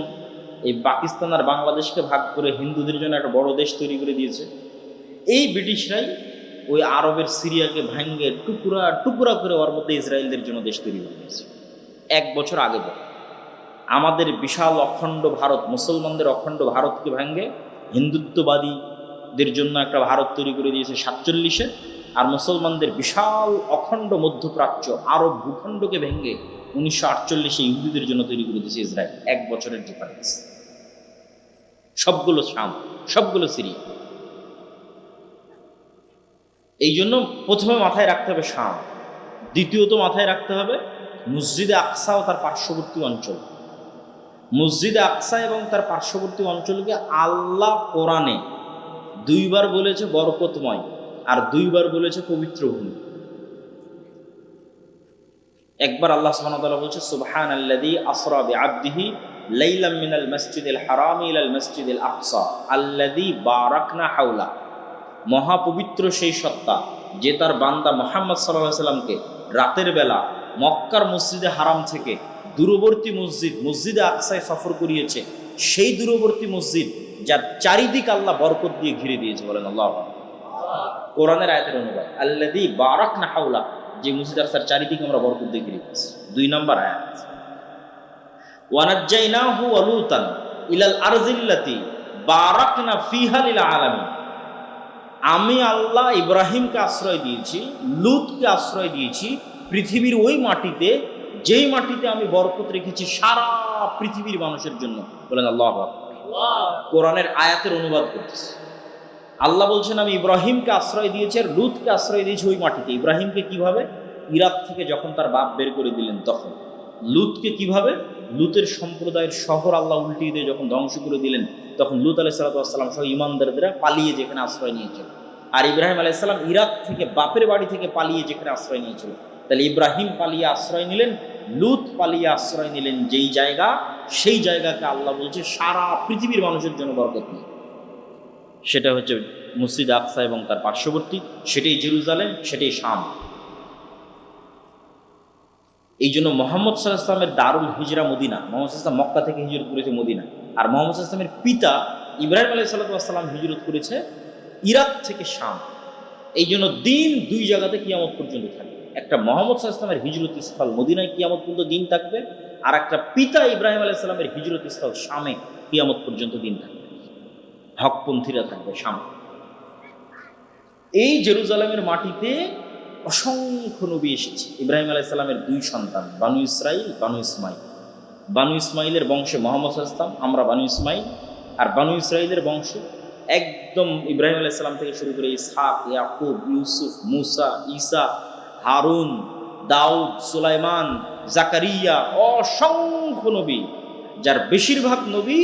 A: এই পাকিস্তান আর বাংলাদেশকে ভাগ করে হিন্দুদের জন্য একটা বড় দেশ তৈরি করে দিয়েছে, এই ব্রিটিশরাই ওই আরবের সিরিয়াকে ভাঙ্গে টুকরা টুকরা করে ওর মধ্যে ইসরায়েলদের জন্য দেশ তৈরি করে দিয়েছে 1 বছর আগে। আমাদের বিশাল অখণ্ড ভারত, মুসলমানদের অখণ্ড ভারতকে ভাঙ্গে হিন্দুত্ববাদীদের জন্য একটা ভারত তৈরি করে দিয়েছে 47-এ। আর মুসলমানদের বিশাল অখণ্ড মধ্যপ্রাচ্য আরব ভূখণ্ডকে ভেঙে 1948 ইহুদিদের জন্য তৈরি করে দিয়েছে ইসরায়েল। 1 বছরের ডিফারেন্স। সবগুলো শাম, সবগুলো সিরিয়া। এই জন্য প্রথমে মাথায় রাখতে হবে শাম, দ্বিতীয়ত মাথায় রাখতে হবে মসজিদে আকসা ও তার পার্শ্ববর্তী অঞ্চল। মসজিদে আকসা এবং তার পার্শ্ববর্তী অঞ্চলকে আল্লাহ কোরআনে 2 বার বলেছে বরকতময়, আর 2 বার বলেছে পবিত্র ভূমি। একবার আল্লাহ সুবহানাহু ওয়া তাআলা বলছে সুবহানাল্লাযী আসরা বিআবদিহি লাইলাম মিনাল মাসজিদিল হারামি ইলাল মাসজিদিল আকসা আল্লাযী বারাকনা হাওলা। মহাপবিত্র সেই সত্তা যে তার বান্দা মুহাম্মদ সাল্লাল্লাহু আলাইহি সাল্লামকে রাতের বেলা মক্কার মসজিদে হারাম থেকে দূরবর্তী মসজিদে আকসায় সফর করিয়েছে, সেই দূরবর্তী মসজিদ যার চারিদিক আল্লাহ বরকত দিয়ে ঘিরে দিয়েছে। বলেন আল্লাহু আকবার। কোরআনের আয়াতের অনুবাদ আল্লাযী বারাকনা হাওলা, যে মসজিদ আকসার চারিদিক আমরা বরকত দিয়ে ঘিরে দিয়েছি। 2 নম্বর আয়াত ওয়া নাজ্জাইনাহু ওয়া লূতান ইলাল আরজিল্লাতী বারাকনা ফিহা লিল আলামিন। আমি আল্লাহ ইব্রাহিমকে আশ্রয় দিয়েছি, লূতকে আশ্রয় দিয়েছি পৃথিবীর ওই মাটিতে, যেই মাটিতে আমি বরকত রেখেছি সারা পৃথিবীর মানুষের জন্য। বলেন আল্লাহু আকবার। কোরআনের আয়াতের অনুবাদ করতেছে। আল্লাহ বলছেন আমি ইব্রাহিমকে আশ্রয় দিয়েছি আর লূতকে আশ্রয় দিয়েছি ওই মাটিতে। ইব্রাহিমকে কিভাবে? ইরাক থেকে যখন তার বাপ বের করে দিলেন তখন। লূতকে কিভাবে? লূতের সম্প্রদায়ের শহর আল্লাহ উল্টিয়ে দিয়ে যখন ধ্বংস করে দিলেন তখন লূত আলাইহিস সালাম সহ ঈমানদাররা পালিয়ে যেখানে আশ্রয় নিয়েছিল। আর ইব্রাহিম আলাইহিস সালাম ইরাক থেকে বাপের বাড়ি থেকে পালিয়ে যেখানে আশ্রয় নিয়েছিল। তাহলে ইব্রাহিম পালিয়ে আশ্রয় নিলেন, লূত পালিয়ে আশ্রয় নিলেন যেই জায়গা, সেই জায়গাকে আল্লাহ বলছে সারা পৃথিবীর মানুষের জন্য বরকত নিয়ে। সেটা হচ্ছে মসজিদ আকসা এবং তার পার্শ্ববর্তী, সেটাই জেরুজালেম, সেটাই শাম। এই জন্য মোহাম্মদ সাল্লাল্লাহু আলাইহি ওয়াসাল্লামের দারুল হিজরা মদিনা। মোহাম্মদ সাল্লাল্লাহু আলাইহি ওয়াসাল্লাম মক্কা থেকে হিজরত করেছে মদিনা, আর মোহাম্মদ সাল্লাল্লাহু আলাইহি ওয়াসাল্লামের পিতা ইব্রাহিম আলাইহিস সালাম হিজরত করেছে ইরাক থেকে শাম। এই জন্য দিন 2 জায়গাতে কিয়ামত পর্যন্ত থাকবে। একটা মোহাম্মদ সাল্লাল্লাহু আলাইহি ওয়াসাল্লামের হিজরত স্থল মদিনায় কিয়ামত পর্যন্ত দিন থাকবে, আর একটা পিতা ইব্রাহিম আলাইহিস সালামের হিজরত স্থল শামে কিয়ামত পর্যন্ত দিন থাকবে। হকপন্থীরা থাকবে শামে। এই জেরুজালেমের মাটিতে অসংখ্য নবী এসেছে। ইব্রাহিম আলাইহিস সালামের 2 সন্তান, বানু ইসরাইল, বানু ইসমাইল। বানু ইসমাইলের বংশে মোহাম্মদ সাল্লাল্লাহু আলাইহি ওয়াসাল্লাম, আমরা বানু ইসমাইল। আর বানু ইসরাইলের বংশে একদম ইব্রাহিম আলাইহিস সালাম থেকে শুরু করে ইসহাক, ইয়াকুব, ইউসুফ, মুসা, ঈসা, হারুন, দাউদ, সুলাইমান, জাকারিয়া, অসংখ্য নবী, যার বেশিরভাগ নবী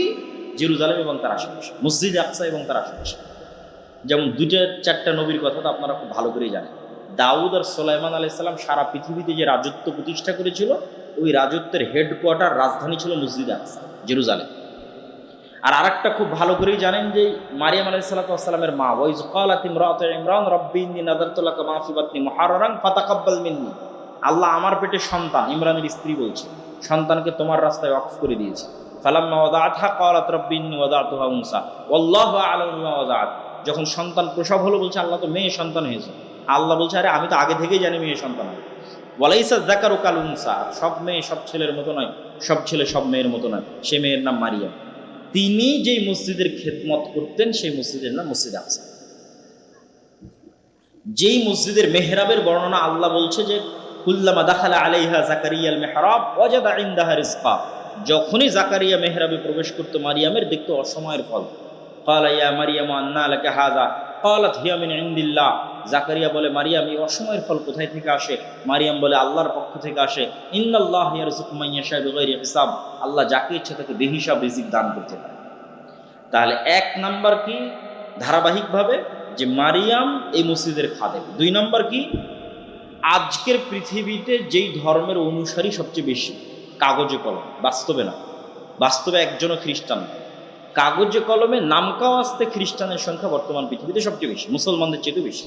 A: জেরুজালেম এবং তার আশেপাশে, মসজিদ আকসা এবং তার আশেপাশে। যেমন 2-4টা নবীর কথা তো আপনারা খুব ভালো করেই জানেন। দাউদ আর সুলাইমান আলাইহিস সালাম সারা পৃথিবীতে যে রাজত্ব প্রতিষ্ঠা করেছিল, ওই রাজত্বের হেডকোয়ার্টার রাজধানী ছিল মসজিদ আকসা, জেরুজালেম। আর আরেকটা খুব ভালো করেই জানেন যে মারিয়াম আলাইহিস সালামের মা, ওয়াইজ ক্বালাত ইমরাতু ইমরান রাব্বি ইন্নী নাযারতু লাকা মা ফি বাতনি মুহাররান ফাতাকাব্বাল মিন্নি। আল্লাহ আমার পেটে সন্তান, ইমরানের স্ত্রী বলছে, সন্তানকে তোমার রাস্তায় ওয়াকফ করে দিয়েছে। ফালাম্মা ওয়াদাআতহা ক্বালাত রাব্বি ইন্নী ওয়াদাতুহা উনসা ওয়াল্লাহু আ'লামু বিমা ওয়াদাআত। যখন সন্তান প্রসব হলো বলছে আল্লাহ তো মেয়ে সন্তান হয়েছে। আল্লাহ বলছে আরে আমি তো আগে থেকেই জানি মেয়ে সন্তান হবে। ওয়ালাইসা যাকারু কাল উনসা, সব মেয়ে সব ছেলের মতো নয়, সব ছেলে সব মেয়ের মতো নয়। সে মেয়ের নাম মারিয়াম। তিনি যেই মসজিদের খেদমত করতেন সেই মসজিদের নাম মসজিদ আকসা। যেই মসজিদের মেহরাবের বর্ণনা আল্লাহ বলছে যে কুল্লামা দাখালা আলাইহা জাকারিয়াল মিহরাব ওয়াজাদা ইনদাহা রিজকা। যখনই জাকারিয়া মেহরাবে প্রবেশ করতো মারিয়ামের দেখতো অসময়ের ফল। ক্বালা ইয়া মারিয়াম আন্না লাকা হাযা ক্বালাত হিয়া মিন ইনদিল্লাহ। জাকারিয়া বলে মারিয়াম এই অসময়ের ফল কোথায় থেকে আসে? মারিয়াম বলে আল্লাহর পক্ষ থেকে আসে। ইন্নাল্লাহ ইয়ারযুকু মান ইয়াশা বিগাইরি হিসাব। আল্লাহ যাকে ইচ্ছা তাকে বেহিসাব রিজিক দান করতে পারে। তাহলে 1 নাম্বার কি ধারাবাহিকভাবে যে মারিয়াম এই মসজিদের খাদেম। 2 নাম্বার কি আজকের পৃথিবীতে যেই ধর্মের অনুসারী সবচেয়ে বেশি, কাগজে কলমে, বাস্তবে না, বাস্তবে একজনও খ্রিস্টান, কাগজে কলমে নামকাও আসতে খ্রিস্টানের সংখ্যা বর্তমান পৃথিবীতে সবচেয়ে বেশি, মুসলমানদের চেয়ে বেশি।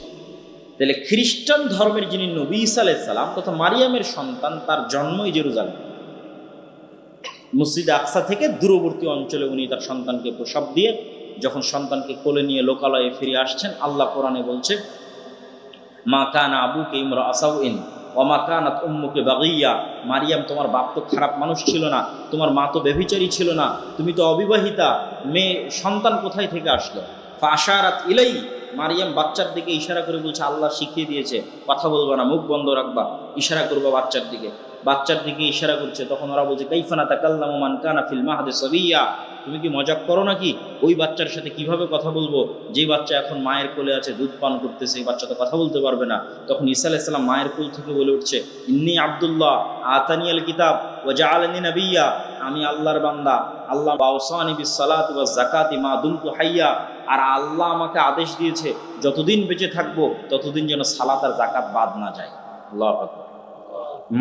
A: তাহলে খ্রিস্টান ধর্মের যিনি নবী ঈসা আলাইহিস সালাম তথা মারিয়ামের সন্তান, তার জন্মই জেরুজালেম। মসজিদ আকসা থেকে দূরবর্তী অঞ্চলে উনি তার সন্তানকে প্রসব দিয়ে যখন সন্তানকে কোলে নিয়ে লোকালয়ে ফিরে আসছেন, আল্লাহ কোরআনে বলছে মা কানা আবুকে ইমরা সাউইন ওয়া মা কানাত উম্মুকে বাগিয়া। মারিয়াম তোমার বাপ তো খারাপ মানুষ ছিল না, তোমার মা তো ব্যভিচারী ছিল না, তুমি তো অবিবাহিতা, মেয়ে সন্তান কোথায় থেকে আসলো? ফাশারাত ইলাই, মারিয়াম বাচ্চার দিকে ইশারা করে বলছে, আল্লাহ শিখিয়ে দিয়েছে কথা বলবা না, মুখ বন্ধ রাখবা, ইশারা করবা বাচ্চার দিকে। বাচ্চার দিকে ইশারা করছে, তখন ওরা বলছে কাইফানা তাকাল্লামু মান কানা ফিল মাহদি সাবিয়্যা, তুমি কি মজাক করো নাকি? ওই বাচ্চার সাথে কিভাবে কথা বলবো, যে বাচ্চা এখন মায়ের কোলে আছে, দুধ পান করতেছে, এই বাচ্চা তো কথা বলতে পারবে না। তখন ঈসা আলাইহিস সালাম মায়ের কোল থেকে বলে উঠছে, ইন্নী আব্দুল্লাহ আতানিয়াল কিতাব ওয়া জাআলানি নাবিয়্যা, আমি আল্লাহর বান্দা, আল্লাহ আওসানি বিস সালাতি ওয়াজ যাকাতি মা দুমতু হাইয়া, আর আল্লাহ আমাকে আদেশ দিয়েছে যতদিন বেঁচে থাকবো ততদিন যেন সালাত আর যাকাত বাদ না যায়। আল্লাহু আকবার।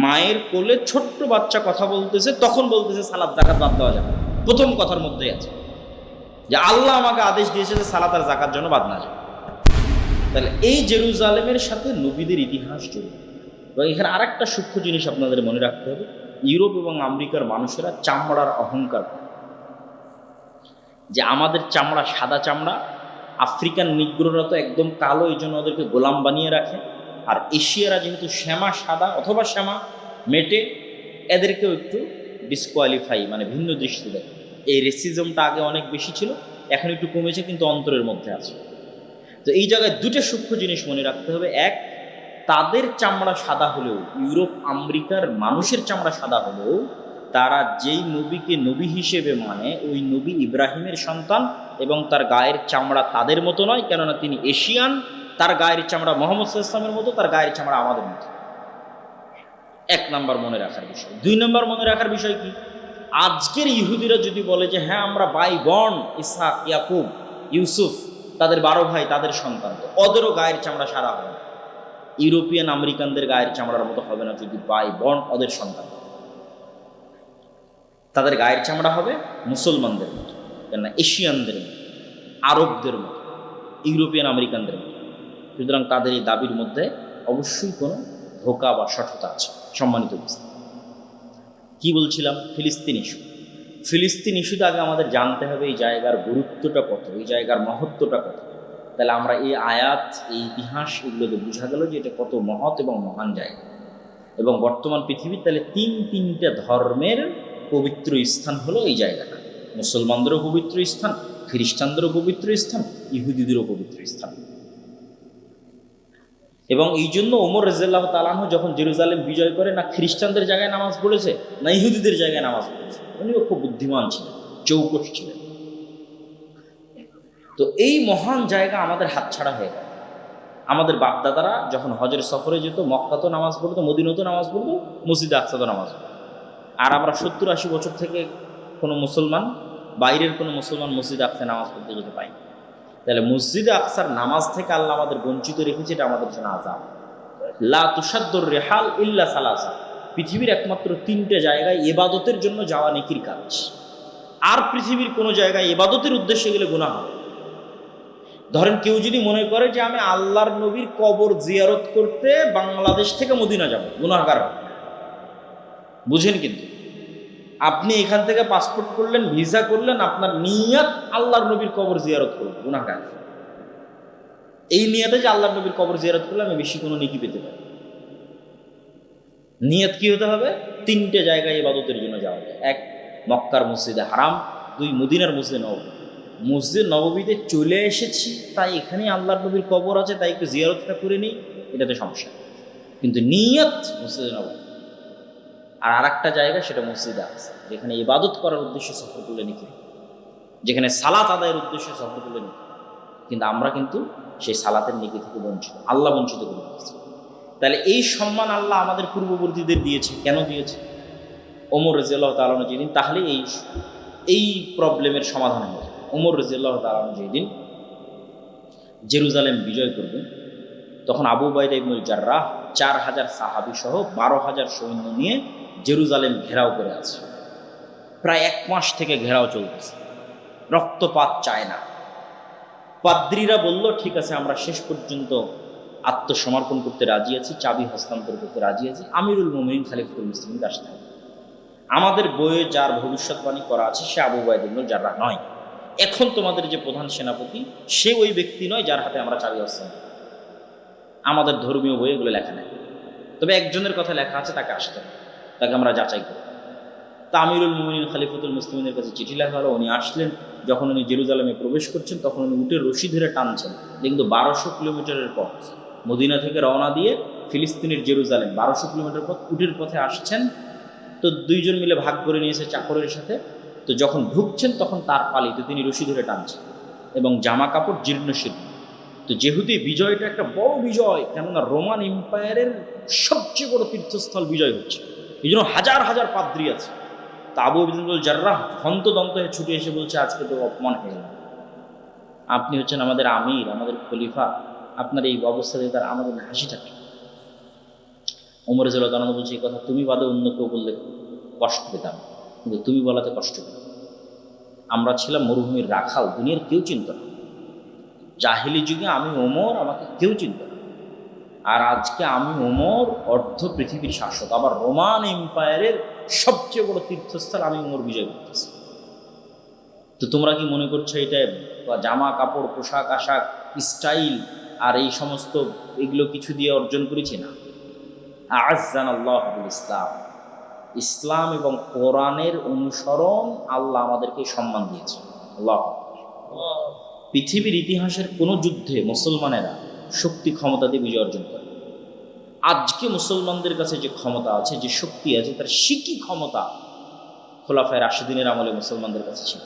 A: মায়ের কোলে ছোট্ট বাচ্চা কথা বলতেছে, তখন বলতেছে সালাত যাকাত বাদ দেওয়া যাবে। প্রথম কথার মধ্যেই আছে যে আল্লাহ আমাকে আদেশ দিয়েছে যে সালাত আর যাকাত যেন বাদ না যায়। তাহলে এই জেরুজালেমের সাথে নবীদের ইতিহাস জড়িত। এবং এখানে আরেকটা সূক্ষ্ম জিনিস আপনাদের মনে রাখতে হবে, ইউরোপ এবং আমেরিকার মানুষেরা চামড়ার অহংকার করে, যে আমাদের চামড়া সাদা চামড়া, আফ্রিকান নিগ্রোরা তো একদম কালো, এই জন্য ওদেরকে গোলাম বানিয়ে রাখে, আর এশিয়ারা যেহেতু শ্যামা সাদা অথবা শ্যামা মেটে, এদেরকেও একটু ডিসকোয়ালিফাই মানে ভিন্ন দৃষ্টি দেয়। এই রেসিজমটা আগে অনেক বেশি ছিল, এখন একটু কমেছে, কিন্তু অন্তরের মধ্যে আছে। তো এই জায়গায় দুটো সূক্ষ্ম জিনিস মনে রাখতে হবে। এক, তাদের চামড়া সাদা হলেও, ইউরোপ আমেরিকার মানুষের চামড়া সাদা হলেও, তারা যেই নবীকে নবী হিসেবে মানে ওই নবী ইব্রাহিমের সন্তান, এবং তার গায়ের চামড়া তাদের মতো নয়, কেননা তিনি এশিয়ান। তার গায়ের চামড়া মোহাম্মদ সাল্লাল্লাহু আলাইহি ওয়াসাল্লামের মতো, তার গায়ের চামড়া আমাদের মতো। এক নাম্বার মনে রাখার বিষয়। দুই নাম্বার মনে রাখার বিষয় কি, আজকের ইহুদিরা যদি বলে যে হ্যাঁ আমরা ভাই বোন, ইসহাক, ইয়াকুব, ইউসুফ, তাদের 12 ভাই, তাদের সন্তান, তো ওদেরও গায়ের চামড়া সাদা হবে, ইউরোপিয়ান আমেরিকানদের গায়ের চামড়ার মতো হবে না। যদি ভাই বোন ওদের সন্তান, তাদের গায়ের চামড়া হবে মুসলমানদের মতো, কেননা এশিয়ানদের মতো, আরবদের মতো, ইউরোপিয়ান আমেরিকানদের মতো। সুতরাং তাদের এই দাবির মধ্যে অবশ্যই কোনো ধোঁকা বা সঠতা আছে। সম্মানিত উপস্থিতি, কি বলছিলাম? ফিলিস্তিন ইস্যু। ফিলিস্তিন ইস্যুতে আগে আমাদের জানতে হবে এই জায়গার গুরুত্বটা কত, এই জায়গার মহত্বটা কত। তাহলে আমরা এই আয়াত, এই ইতিহাস, এগুলোতে বোঝা গেল যে এটা কত মহৎ এবং মহান জায়গা। এবং বর্তমান পৃথিবীর তাহলে তিনটা ধর্মের পবিত্র স্থান হলো এই জায়গাটা। মুসলমানদেরও পবিত্র স্থান, খ্রিস্টানদেরও পবিত্র স্থান, ইহুদিদেরও পবিত্র স্থান। এবং এই জন্য ওমর রাদিয়াল্লাহু তাআলা আনহু যখন জেরুজালেম বিজয় করে, না খ্রিস্টানদের জায়গায় নামাজ পড়েছে, না ইহুদিদের জায়গায় নামাজ পড়েছে। উনিও খুব বুদ্ধিমান ছিলেন, চৌকস ছিলেন। তো এই মহান জায়গা আমাদের হাতছাড়া হয়ে গেল। আমাদের বাপদাদারা যখন হজের সফরে যেত, মক্কা তো নামাজ পড়তো, মদিনাতেও নামাজ পড়তো, মসজিদে আকসা তো নামাজ পড়তো। আর আমরা 70-80 বছর থেকে কোনো মুসলমান, বাইরের কোনো মুসলমান মসজিদে আকসা নামাজ পড়তে যেতে পাই। তাহলে মসজিদে আকসার নামাজ থেকে আল্লাহ আমাদের বঞ্চিত রেখেছে, এটা আমাদের জন্য আযাব। লা তুসাদ্দুর রিহাল ইল্লা সালাসা, পৃথিবীর একমাত্র 3টে জায়গায় ইবাদতের জন্য যাওয়া নেকির কাজ। আর পৃথিবীর কোনো জায়গায় ইবাদতের উদ্দেশ্যে গেলে গুনাহ হবে। ধরেন কেউ যদি মনে করে যে আমি আল্লাহর নবীর কবর জিয়ারত করতে বাংলাদেশ থেকে মদিনা যাব, গুনাহগার হবে। বুঝেন? কিন্তু আপনি এখান থেকে পাসপোর্ট করলেন, ভিসা করলেন, আপনার নিয়ত আল্লাহর নবীর কবর জিয়ারত করব, গুনাহগার। এই নিয়তে যে আল্লাহর নবীর কবর জিয়ারত করলে আমি বেশি কোনো নেকি পেতে পারি। নিয়ত কি হতে হবে? 3টে জায়গায় ইবাদতের জন্য যাওয়া যায়। 1, মক্কার মসজিদে হারাম। 2, মদিনার মসজিদে নববী। মসজিদ নববীতে চলে এসেছি, তাই এখানে আল্লাহর নবীর কবর আছে, তাই একটু জিয়ারতটা করে নিই, এটাতে সমস্যা। কিন্তু নিয়ত মসজিদে নববী। আর আরেকটা জায়গা, সেটা মসজিদে আকসা, যেখানে ইবাদত করার উদ্দেশ্যে সফর করলে নিকি, যেখানে সালাত আদায়ের উদ্দেশ্যে সফর করলে নিকি। কিন্তু আমরা কিন্তু সেই সালাতের নিকি থেকে বঞ্চিত, আল্লাহ বঞ্চিত করে দিয়েছি। তাহলে এই সম্মান আল্লাহ আমাদের পূর্ববর্তীদের দিয়েছে। কেন দিয়েছে? ওমর রাদিয়াল্লাহু তাআলা আনহু যেদিন, তাহলে এই প্রবলেমের সমাধান হয়েছে। ওমর রাদিয়াল্লাহু তাআলা আনহু যেদিন জেরুজালেম বিজয় করবেন, তখন আবু উবাইদা ইবনুল জাররাহ 4000 সাহাবী সহ 12,000 সৈন্য নিয়ে জেরুজালেম ঘেরাও করে আছে। প্রায় 1 মাস থেকে ঘেরাও চলতেছে, রক্তপাত চায় না। পাদ্রীরা বলল, ঠিক আছে, আমরা শেষ পর্যন্ত আত্মসমর্পণ করতে রাজি আছি, চাবি হস্তান্তর করতে রাজি আছি, আমিরুল মুমিনিন খলিফাতুল মুসলিমিন আসতে হবে। আমাদের বইয়ে যার ভবিষ্যৎবাণী করা আছে সে আবু উবাইদা ইবনুল জাররাহ নয়। এখন তোমাদের যে প্রধান সেনাপতি, সে ওই ব্যক্তি নয় যার হাতে আমরা চাবি হস্তান্তর। আমাদের ধর্মীয় বইয়ে এগুলো লেখা নেই, তবে একজনের কথা লেখা আছে, তাকে আসতে হবে, তাকে আমরা যাচাই করি। তা আমিরুল মুমিনিন খলিফাতুল মুসলিমিনের কাছে চিঠি লেখা হলো। উনি আসলেন, যখন উনি জেরুজালেমে প্রবেশ করছেন তখন উনি উটের রশি ধরে টানছেন। কিন্তু 1200 কিলোমিটারের পথ, মদিনা থেকে রওনা দিয়ে ফিলিস্তিনের জেরুজালেম 1200 কিলোমিটার পথ উটের পথে আসছেন। তো দুইজন মিলে ভাগ করে নিয়েছে চাকরের সাথে। তো যখন ঢুকছেন তখন তার পালিতে তিনি রশি ধরে টানছেন এবং জামা কাপড় জীর্ণ শীর্ণ। তো যেহেতু এই বিজয়টা একটা বড় বিজয়, কেননা রোমান এম্পায়ারের সবচেয়ে বড় তীর্থস্থল বিজয় হচ্ছে, এই জন্য হাজার হাজার পাদ্রী আছে। তা আবু ইবনুল জাররাহ হন্তদন্ত হয়ে ছুটে এসে বলছে, আজকে তো অপমান হয়ে গেল, আপনি হচ্ছেন আমাদের আমির, আমাদের খলিফা, আপনার এই অবস্থাতে তার আমাদের হাসি থাকে। ওমর রাদিয়াল্লাহু বলছে, এই কথা তুমি বাদে অন্য কেউ বললে কষ্ট পেতাম, কিন্তু তুমি বলাতে কষ্ট পেতাম। আমরা ছিলাম মরুভূমির রাখাল, দুনিয়ার কেউ চিনত না। জাহিলি যুগে আমি ওমর, আমাকে কেউ চিনত না। আর আজকে আমি ওমর অর্ধ পৃথিবীর শাসক, আবার রোমান এম্পায়ারের সবচেয়ে বড় তীর্থস্থল আমি ওমর বিজয় করতেছি। তো তোমরা কি মনে করছো এটা জামা কাপড়, পোশাক আশাক, স্টাইল আর এই সমস্ত এগুলো কিছু দিয়ে অর্জন করেছি? না। আ'আজ্জানাল্লাহু বিল ইসলাম, ইসলাম এবং কোরআনের অনুসরণ আল্লাহ আমাদেরকে সম্মান দিয়েছে। আল্লাহ, পৃথিবীর ইতিহাসের কোনো যুদ্ধে মুসলমানেরা শক্তি ক্ষমতা দিয়ে বিজয় অর্জন করে। আজকে মুসলমানদের কাছে যে ক্ষমতা আছে, যে শক্তি আছে, তার সিকি ক্ষমতা খোলাফায়ে রাশিদিনের আমলে মুসলমানদের কাছে ছিল।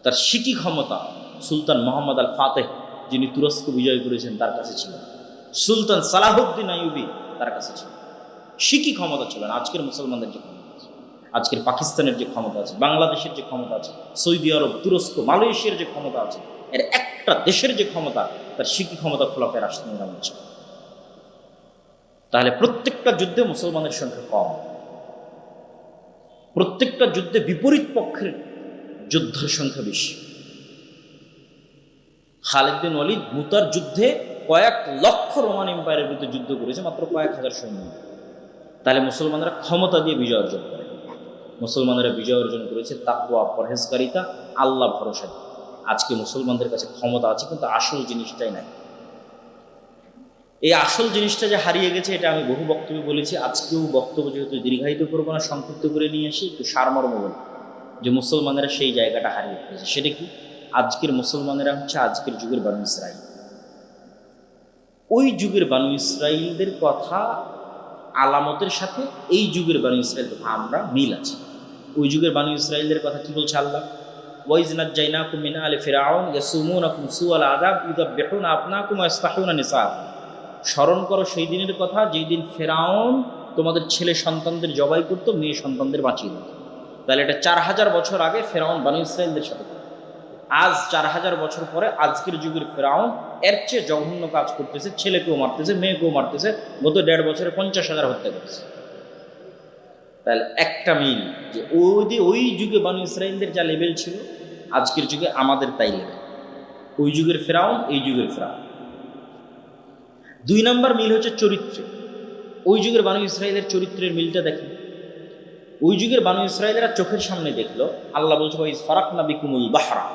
A: তার সিকি ক্ষমতা সুলতান মোহাম্মদ আল ফাতেহ, যিনি তুরস্ক বিজয় করেছেন, তার কাছে ছিল। সুলতান সালাহুদ্দিন আইয়ুবী তার কাছে ছিল। সিকি ক্ষমতা ছিল না। আজকের মুসলমানদের যে ক্ষমতা আছে, আজকের পাকিস্তানের যে ক্ষমতা আছে, বাংলাদেশের যে ক্ষমতা আছে, সৌদি আরব, তুরস্ক, মালয়েশিয়ার যে ক্ষমতা আছে, এর একটা দেশের যে ক্ষমতা, তার সিকি ক্ষমতা খোলাফায়ে রাশিদিনের আমলে ছিল। তাহলে প্রত্যেকটা যুদ্ধে মুসলমানের সংখ্যা কম, প্রত্যেকটা যুদ্ধে বিপরীত পক্ষের যোদ্ধার সংখ্যা বেশি। খালিদ বিন ওয়ালিদ মুতার যুদ্ধে কয়েক লক্ষ রোমান এম্পায়ারের বিরুদ্ধে যুদ্ধ করেছে, মাত্র কয়েক হাজার সৈন্য। তাহলে মুসলমানরা ক্ষমতা দিয়ে বিজয় অর্জন করে। মুসলমানেরা বিজয় অর্জন করেছে তাকওয়া, পরহেজগারিতা, আল্লাহ ভরসা। আজকে মুসলমানদের কাছে ক্ষমতা আছে, কিন্তু আসল জিনিসটাই নাই। এই আসল জিনিসটা যে হারিয়ে গেছে, এটা আমি বহু বক্তব্যে বলেছি। আজকেও বক্তব্য যেহেতু দীর্ঘায়িত করবো না, সংক্ষিপ্ত করে নিয়ে আসি, একটু সারমর্ম বলি যে মুসলমানেরা সেই জায়গাটা হারিয়ে ফেলেছে। সেটা কি? আজকের মুসলমানেরা হচ্ছে আজকের যুগের বানু ইসরাইল। ওই যুগের বানু ইসরাইলদের কথা আলামতের সাথে এই যুগের বানু ইসরাইল কথা আমরা মিল আছে। ওই যুগের বানু ইসরাইলদের কথা কি বলছে আল্লাহ? ওয়াইজ নাজ্জাইনাকুম মিন আলি ফিরআউন ইয়াসুমুনাকুম সুআল আযাব ইউযাববিহুনা আবনাকুম ওয়া ইয়াসতাহুনা নিসাআকুম। স্মরণ করো সেই দিনের কথা, যেই দিন ফেরাউন তোমাদের ছেলে সন্তানদের জবাই করতো, মেয়ে সন্তানদের বাঁচিয়ে দিত। তাহলে এটা 4000 বছর আগে ফেরাউন বানু ইসরাইলদের সাথে। আজ 4000 বছর পরে আজকের যুগের ফেরাউন এর চেয়ে জঘন্য কাজ করতেছে, ছেলেকেও মারতেছে, মেয়েকেও মারতেছে। গত 1.5 বছরে 50,000 হত্যা করেছে। তাহলে একটা মিল, যে ওই যুগে বানু ইসরাইলদের যা লেভেল ছিল, আজকের যুগে আমাদের তাই লেভেল। ওই যুগের ফেরাউন, এই যুগের ফেরাউন। 2 নম্বর মিল হচ্ছে চরিত্রে। ওই যুগের বানু ইসরাইলের চরিত্রের মিলটা দেখেন। ওই যুগের বানু ইসরাইলেরা চোখের সামনে দেখলো, আল্লাহ বলছে ওয়াইজ ফারাকনা বিকুমুল বাহরা,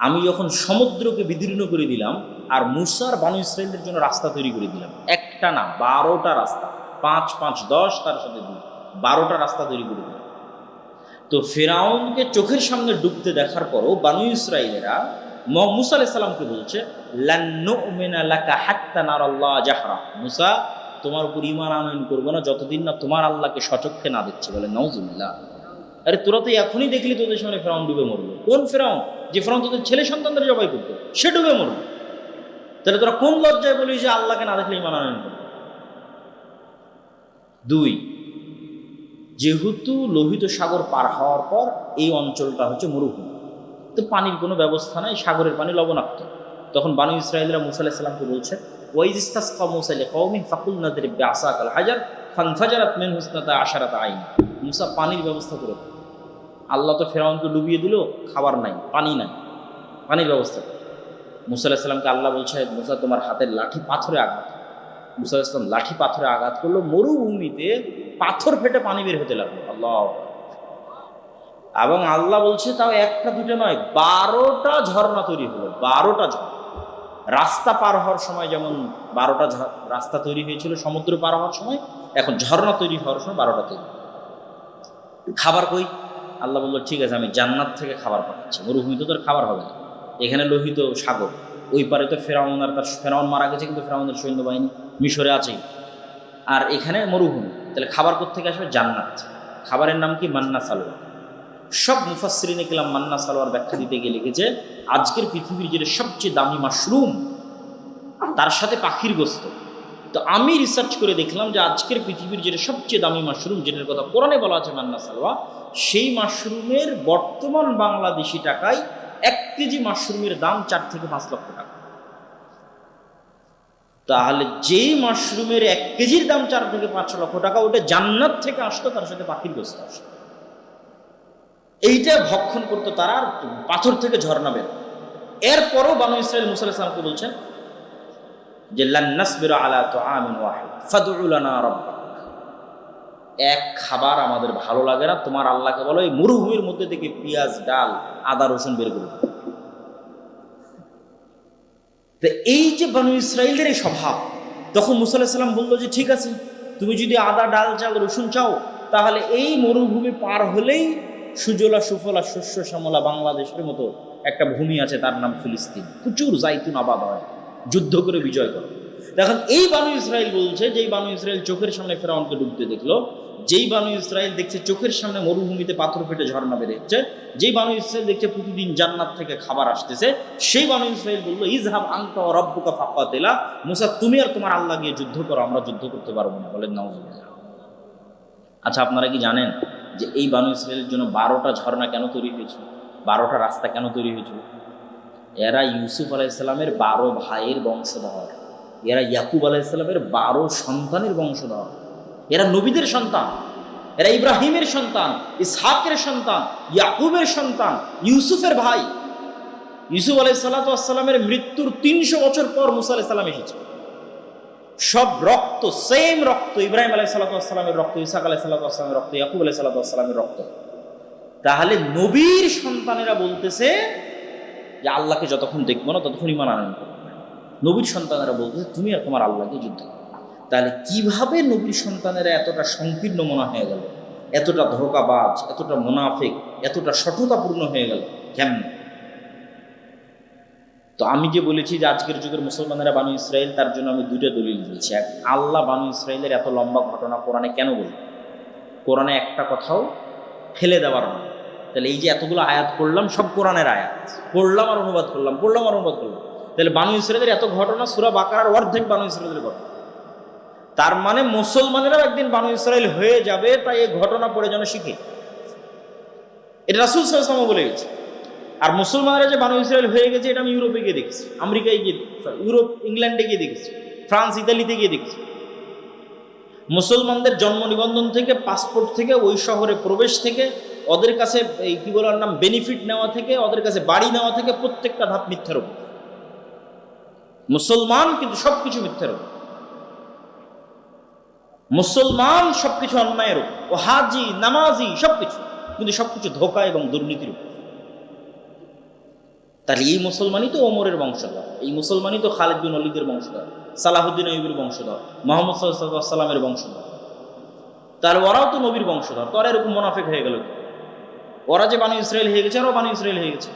A: আমি যখন সমুদ্রকে বিদীর্ণ করে দিলাম আর মুসার বানু ইসরাইলদের জন্য রাস্তা তৈরি করে দিলাম। একটা না, 12টা রাস্তা, 5 5 10, তার সাথে 2, 12টা রাস্তা তৈরি করে দিলাম। তো ফেরাউনকে চোখের সামনে ডুবতে দেখার পরও বানু ইসরাইলেরা মুসা আলাইহিস সালামকে বলছে, লান নুমিনা লাকা হাত্তা নারাল্লাহ জাহরা, মুসা, তোমার উপর ঈমান আনয়ন করবো না যতদিন না তোমার আল্লাহকে সচক্ষে না দেখছে। বলে নাউজুবিল্লাহ। আরে তোরা তো এখনই দেখলি তোদের সামনে ফেরাউন ডুবে মরলো। কোন ফেরাউন? যে ফেরাউন তোদের ছেলে সন্তানদের জবাই করতো, সে ডুবে মরলো। তাহলে তোরা কোন লজ্জায় বলি যে আল্লাহকে না দেখলে ঈমান আনয়ন করবো? 2, যেহেতু লোহিত সাগর পার হওয়ার পর এই অঞ্চলটা হচ্ছে মরুভূমি, তো পানির কোনো ব্যবস্থা নাই, সাগরের পানি লবণাক্ত। তখন বানু ইসরাইলরা মুসা আলাইহিস সালামকে বলছে, ওয়াইজ ইসতাসকা মুসা লিকাওমিহি ফাকুলনা দরিব বিআসাকাল হাজার ফানফাজারাত মিনহু ইসনাতা আশারাতা আইন। মুসা, পানির ব্যবস্থা করে। আল্লাহ তো ফেরাউনকে ডুবিয়ে দিল, খাবার নাই, পানি নাই, পানির ব্যবস্থা করে। মুসা আলাইহিস সালামকে আল্লাহ বলছে, মুসা, তোমার হাতের লাঠি পাথরে আঘাত। মুসা আলাইহিস সালাম লাঠি পাথরে আঘাত করলো, মরুভূমিতে পাথর ফেটে পানি বের হতে লাগলো। আল্লাহ। এবং আল্লাহ বলছে তাও একটা দুটো নয়, 12টা ঝর্ণা তৈরি হলো। 12টা ঝর্ণা। রাস্তা পার হওয়ার সময় যেমন 12টা রাস্তা তৈরি হয়েছিল সমুদ্র পার হওয়ার সময়, এখন ঝর্ণা তৈরি হওয়ার সময় 12টা তৈরি। খাবার কই? আল্লাহ বলল ঠিক আছে, আমি জান্নাত থেকে খাবার পাঠাচ্ছি। মরুভূমিতে তো খাবার হবে না, এখানে লোহিত সাগর, ওই পারে তো ফেরাউন আর তার ফেরাউন মারা গেছে, কিন্তু ফেরাউনের সৈন্যবাহিনী মিশরে আছেই, আর এখানে মরুভূমি, তাহলে খাবার কোত্থেকে আসবে? জান্নাত। খাবারের নাম কি? মান্না সালোয়া। সব মুফাসসিরিনে কেরাম মান্না সালোয়ার ব্যাখ্যা দিতে গিয়ে লিখেছে, আজকের পৃথিবীর যেটা সবচেয়ে দামি মাশরুম, তার সাথে পাখির গোস্ত। তো আমি রিসার্চ করে দেখলাম যে আজকের পৃথিবীর যেটা সবচেয়ে দামি মাশরুম, যেটার কথা কোরআনে বলা আছে মান্না সালোয়া, সেই মাশরুমের বর্তমান বাংলাদেশি টাকায় 1 কেজি মাশরুমের দাম 4 থেকে 5 লক্ষ টাকা। তাহলে যেই মাশরুমের 1 কেজির দাম 4 থেকে 5 লক্ষ টাকা, ওটা জান্নাত থেকে আসতো, তার সাথে পাখির গোস্ত আসতো। এইটা ভক্ষণ করতো তারা, আর পাথর থেকে ঝর্ণা বের। এরপরও বানু ইসরাইল মুসা আলাইহিস সালামকে বলছেন যে লান নাসবিরা আলা তুআমিন ওয়াহিদ ফাদউ লানা রাব্বাক, এক খাবার আমাদের ভালো লাগে না, তোমার আল্লাহকে বলো এই মরুভূমির মধ্যে থেকে পেঁয়াজ, ডাল, আদা, রসুন বের করে। তো এই যে বানু ইসরাইলের এই স্বভাব, তখন মুসা আলাইহিস সালাম বললো যে ঠিক আছে, তুমি যদি আদা, ডাল, চাল, রসুন চাও, তাহলে এই মরুভূমি পার হলেই সুজলা সুফলা শস্য শ্যামলা বাংলাদেশের মতো একটা ভূমি আছে, তার নাম ফিলিস্তিন, প্রচুর জাইতুন আবাদ হয়, যুদ্ধ করে বিজয় করে। দেখেন এই বানু ইসরাইল বলছে, যেই বানু ইসরাইল চোখের সামনে ফেরাউনকে ডুবতে দেখলো, যেই বানু ইসরাইল দেখছে চোখের সামনে মরুভূমিতে পাথর ফেটে ঝর্ণা বেরোচ্ছে, যেই বানু ইসরাইল দেখছে প্রতিদিন জান্নাত থেকে খাবার আসতেছে, সেই বানু ইসরাইল বললো ইজহাব আনতা ওয়া রাব্বুকা ফাকাতিলা, মুসা তুমি আর তোমার আল্লাহ গিয়ে যুদ্ধ করো, আমরা যুদ্ধ করতে পারবো না। বলেন নাউজুবিল্লাহ। আচ্ছা, আপনারা কি জানেন যে এই বানু ইসরাইলের জন্য 12টা ঝর্ণা কেন তৈরি হয়েছিল? 12টা রাস্তা কেন তৈরি হয়েছিল? এরা ইউসুফ আলাইহিস সালামের 12 ভাইয়ের বংশধর, এরা ইয়াকুব আলাইহিস সালামের 12 সন্তানের বংশধর, এরা নবীদের সন্তান, এরা ইব্রাহিমের সন্তান, ইসহাকের সন্তান, ইয়াকুবের সন্তান, ইউসুফের ভাই। ইউসুফ আলাইহিস সালামের মৃত্যুর 300 বছর পর মুসা আলাইহিস সালাম এসেছে। সব রক্ত, সেম রক্ত, ইব্রাহিম আলাইহিস সালামের রক্ত, ইসহাক আলাইহিস সালামের রক্ত, ইয়াকুব আলাইহিস সালামের রক্ত। তাহলে নবীর সন্তানেরা বলতেছে যে আল্লাহকে যতক্ষণ দেখবো না ততক্ষণ ঈমান আনয়ন করবো না। নবীর সন্তানেরা বলতেছে তুমি আর তোমার আল্লাহকে যুদ্ধ করো। তাহলে কিভাবে নবীর সন্তানেরা এতটা সংকীর্ণ মনা হয়ে গেল, এতটা ধোঁকাবাজ, এতটা মুনাফিক, এতটা সততাপূর্ণ হয়ে গেল কেমন? তো আমি যে বলেছি যে আজকের যুগের মুসলমানেরা বানু ইসরাইল, তার জন্য আমি 2টা দলিল দিয়েছি। এক, আল্লাহ বানু ইসরাইলের এত লম্বা ঘটনা কোরআনে কেন বলল? কোরআনে একটা কথাও ফেলে দেওয়ার না। তাহলে এই যে এতগুলো আয়াত পড়লাম, সব কোরআনের আয়াত, পড়লাম আর অনুবাদ করলাম, পড়লাম আর অনুবাদ করলাম। তাহলে বানু ইসরাইলের এত ঘটনা, সূরা বাকারার অর্ধেক বানু ইসরাইলের ঘটনা। তার মানে মুসলমানেরাও একদিন বানু ইসরাইল হয়ে যাবে, তাই এই ঘটনা পড়ে যেন শিখে। এটা রাসূল সাল্লাল্লাহু আলাইহি ওয়াসাল্লাম বলে গেছে। আর মুসলমানরা যে বানু ইসরাইল হয়ে গেছে, এটা আমি ইউরোপে গিয়ে দেখেছি, আমেরিকায় গিয়ে, ইউরোপ, ইংল্যান্ডে গিয়ে দেখেছি, ফ্রান্স, ইতালিতে গিয়ে দেখেছি। মুসলমানদের জন্ম নিবন্ধন থেকে, পাসপোর্ট থেকে, ওই শহরে প্রবেশ থেকে, ওদের কাছে এই কি বলার নাম বেনিফিট নেওয়া থেকে, ওদের কাছে বাড়ি নেওয়া থেকে, প্রত্যেকটা ধাপ মিথ্যার উপর। মুসলমান কিন্তু সবকিছু মিথ্যার উপর, মুসলমান সবকিছু অন্যায়ের উপর, ও হাজি, নামাজি, সবকিছু, কিন্তু সবকিছু ধোঁকা এবং দুর্নীতির উপর। তাহলে এই মুসলমানই তো ওমরের বংশধর, এই মুসলমানই তো খালিদ বিন ওয়ালিদের বংশধর, সালাহুদ্দিন আইয়ুবীর বংশধর, মুহাম্মদ সাল্লাল্লাহু আলাইহি ওয়াসাল্লামের বংশধর। তাহলে ওরাও তো নবীর বংশধর, তো ওরা এরকম মুনাফিক হয়ে গেল? ওরা যে বানু ইসরাইল হয়ে গেছে, আরও বানু ইসরাইল হয়ে গেছে।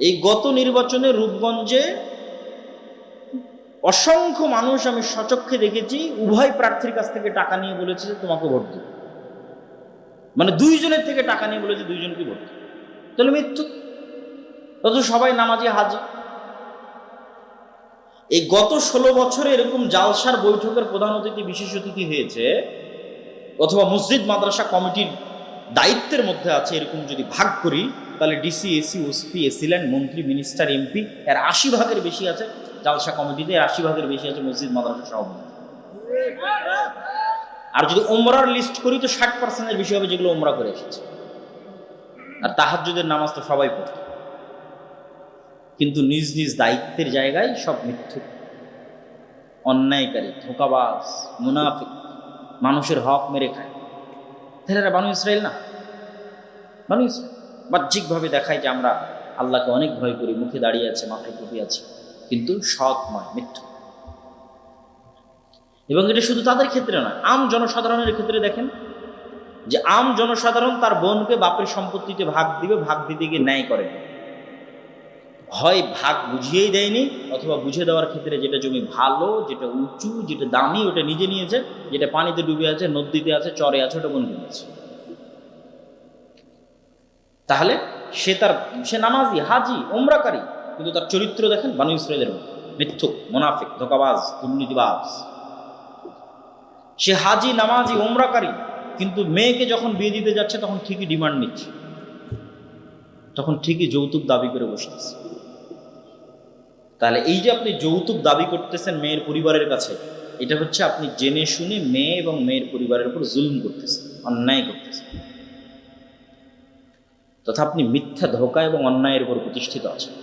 A: এই গত নির্বাচনে রূপগঞ্জে অসংখ্য মানুষ আমি সচক্ষে দেখেছি, উভয় প্রার্থীর কাছ থেকে টাকা নিয়ে বলেছে যে তোমাকে ভোট দিই, মানে 2 জনের থেকে টাকা নিয়ে বলেছে 2 জনকে ভোট দিই। তাহলে মৃত্যু, অথচ সবাই নামাজি, হাজি। এই গত 16 বছরে এরকম জালসার বৈঠকের প্রধান অতিথি, বিশেষ অতিথি হয়েছে, অথবা মসজিদ মাদ্রাসা কমিটির দায়িত্বের মধ্যে আছে, এরকম যদি ভাগ করি, তাহলে ডিসি, এসি, ওসপি, এসিল্যান্ড, মন্ত্রী, মিনিস্টার, এমপি, এর 80 ভাগের বেশি আছে জালসা কমিটিতে, 80 ভাগের বেশি আছে মসজিদ মাদ্রাসা সভাপতি। আর যদি ওমরার লিস্ট করি তো 60% বেশি হবে যেগুলো ওমরা করে এসেছে। আর তাহাজ্জুদের নামাজ তো সবাই পড়ে, কিন্তু নিজ নিজ দায়িত্বের জায়গায় সব মিথ্যুক, অন্যায়কারী, ধোঁকাবাজ, মুনাফিক, মানুষের হক মেরে খায়। তাহলে এরা বানু ইসরাইল না? বানু ইসরাইল বাহ্যিকভাবে দেখায় যে আমরা আল্লাহকে অনেক ভয় করি, মুখে দাঁড়িয়ে আছে, মাথায় টুপি আছে, কিন্তু সৎ নয়, মিথ্যু। এবং এটা শুধু তাদের ক্ষেত্রে নয়, আম জনসাধারণের ক্ষেত্রে দেখেন, যে আম জনসাধারণ তার বোনকে বাপের সম্পত্তিতে ভাগ দিবে, ভাগ দিতে গিয়ে ন্যায় করে না। হয় ভাগ বুঝিয়েই দেয়নি, অথবা বুঝে দেওয়ার ক্ষেত্রে যেটা জমি ভালো, যেটা উঁচু, যেটা দামি, ওটা নিজে নিয়েছে, যেটা পানিতে ডুবে আছে, নদীতে আছে, চরে আছে, ওটা বোন কিনেছে। তাহলে সে নামাজি, হাজি, ওমরাকারী, কিন্তু তার চরিত্র দেখেন বানু ইসরাইলের মতো মিথ্যুক, মুনাফিক, ধোঁকাবাজ, দুর্নীতিবাজ। সে হাজি, নামাজি, ওমরাকারী, কিন্তু মেয়েকে যখন বিয়ে দিতে যাচ্ছে তখন ঠিকই ডিমান্ড নিচ্ছে, তখন ঠিকই যৌতুক দাবি করে বসতেছে। তাহলে এই যে আপনি যৌতুক দাবি করতেছেন মেয়ের পরিবারের কাছে, এটা হচ্ছে আপনি জেনে শুনে মেয়ে এবং মেয়ের পরিবারের উপর জুলুম করতেছেন, অন্যায় করতেছেন, তথা আপনি মিথ্যা, ধোঁকা এবং অন্যায়ের উপর প্রতিষ্ঠিত আছেন।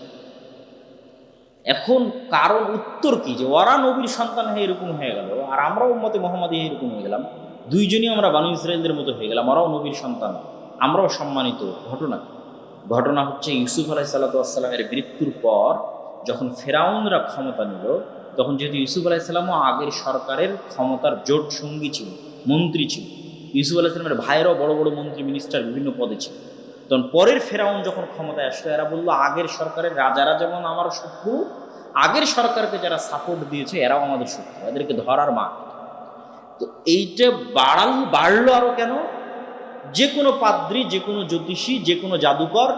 A: এখন কারণ উত্তর কি, যে ওরা নবীর সন্তান হয়ে এরকম হয়ে গেল, আর আমরাও উম্মতে মুহাম্মাদি এরকম হয়ে গেলাম, দুইজনই আমরা বানু ইসরাইলদের মতো হয়ে গেলাম, ওরাও নবীর সন্তান, আমরাও সম্মানিত। ঘটনা হচ্ছে ইউসুফ আলাইহিসসালামের মৃত্যুর পর যখন ফেরাউনরা ক্ষমতা নিল, তখন যেহেতু ইউসুফ আলাইহিসসালামও আগের সরকারের ক্ষমতার জোট সঙ্গী ছিল, মন্ত্রী ছিল, ইউসুফ আলাইহিসসালামের ভাইয়েরাও বড় বড় মন্ত্রী, মিনিস্টার, বিভিন্ন পদে ছিল। তখন পরের ফেরাউন যখন ক্ষমতায় আসলো, এরা বললো আগের সরকারের রাজারা যেমন আমার শত্রু, আগের সরকারকে যারা সাপোর্ট দিয়েছে এরাও আমাদের শত্রু, এদেরকে ধরার মা। তো এইটা বাড়লো আরো কেন? যে কোনো পাদ্রী, যে কোনো জ্যোতিষী, যে কোনো জাদুকর,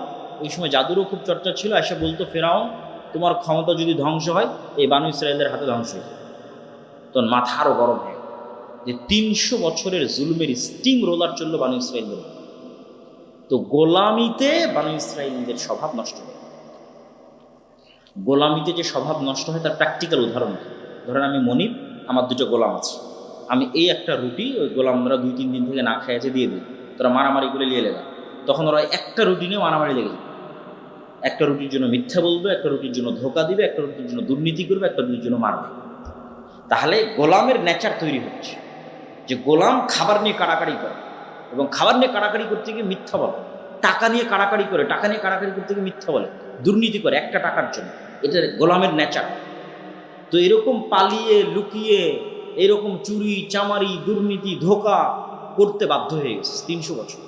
A: ওই সময় জাদুরও খুব চর্চা ছিল, এসে বলতো ফেরাউন তোমার ক্ষমতা যদি ধ্বংস হয়, এই বানু ইসরায়েলদের হাতে ধ্বংস হয়ে যায়। তখন মাথা আরও গরম হয়ে যে 300 বছরের জুলুমের স্টিং রোলার চললো বানু ইসরায়েলদের। তো গোলামিতে বানু ইসরায়েলদের স্বভাব নষ্ট হয়। গোলামিতে যে স্বভাব নষ্ট হয় তার প্র্যাকটিক্যাল উদাহরণ, ধরেন আমি মনিব, আমার দুটো গোলাম আছে, আমি এই একটা রুটি ওই গোলামরা 2-3 দিন থেকে না খেয়েছে দিয়ে দিই, তোরা মারামারি করে নিয়ে লেগা, তখন ওরা একটা রুটি নিয়ে মারামারি লেগে যাবে। একটা রুটির জন্য মিথ্যা বলবে, একটা রুটির জন্য ধোঁকা দিবে, একটা রুটির জন্য দুর্নীতি করবে, একটা রুটির জন্য মারবে। তাহলে গোলামের নেচার তৈরি হচ্ছে যে গোলাম খাবার নিয়ে কাড়াকাড়ি করে, এবং খাবার নিয়ে কাড়াকাড়ি করতে গিয়ে মিথ্যা বলে, টাকা নিয়ে কাড়াকাড়ি করে, টাকা নিয়ে কাড়াকাড়ি করতে গিয়ে মিথ্যা বলে, দুর্নীতি করে একটা টাকার জন্য। এটা গোলামের নেচার। তো এরকম পালিয়ে লুকিয়ে এরকম চুরি, চামারি, দুর্নীতি, ধোঁকা করতে বাধ্য হয়ে গেছে 300 বছর।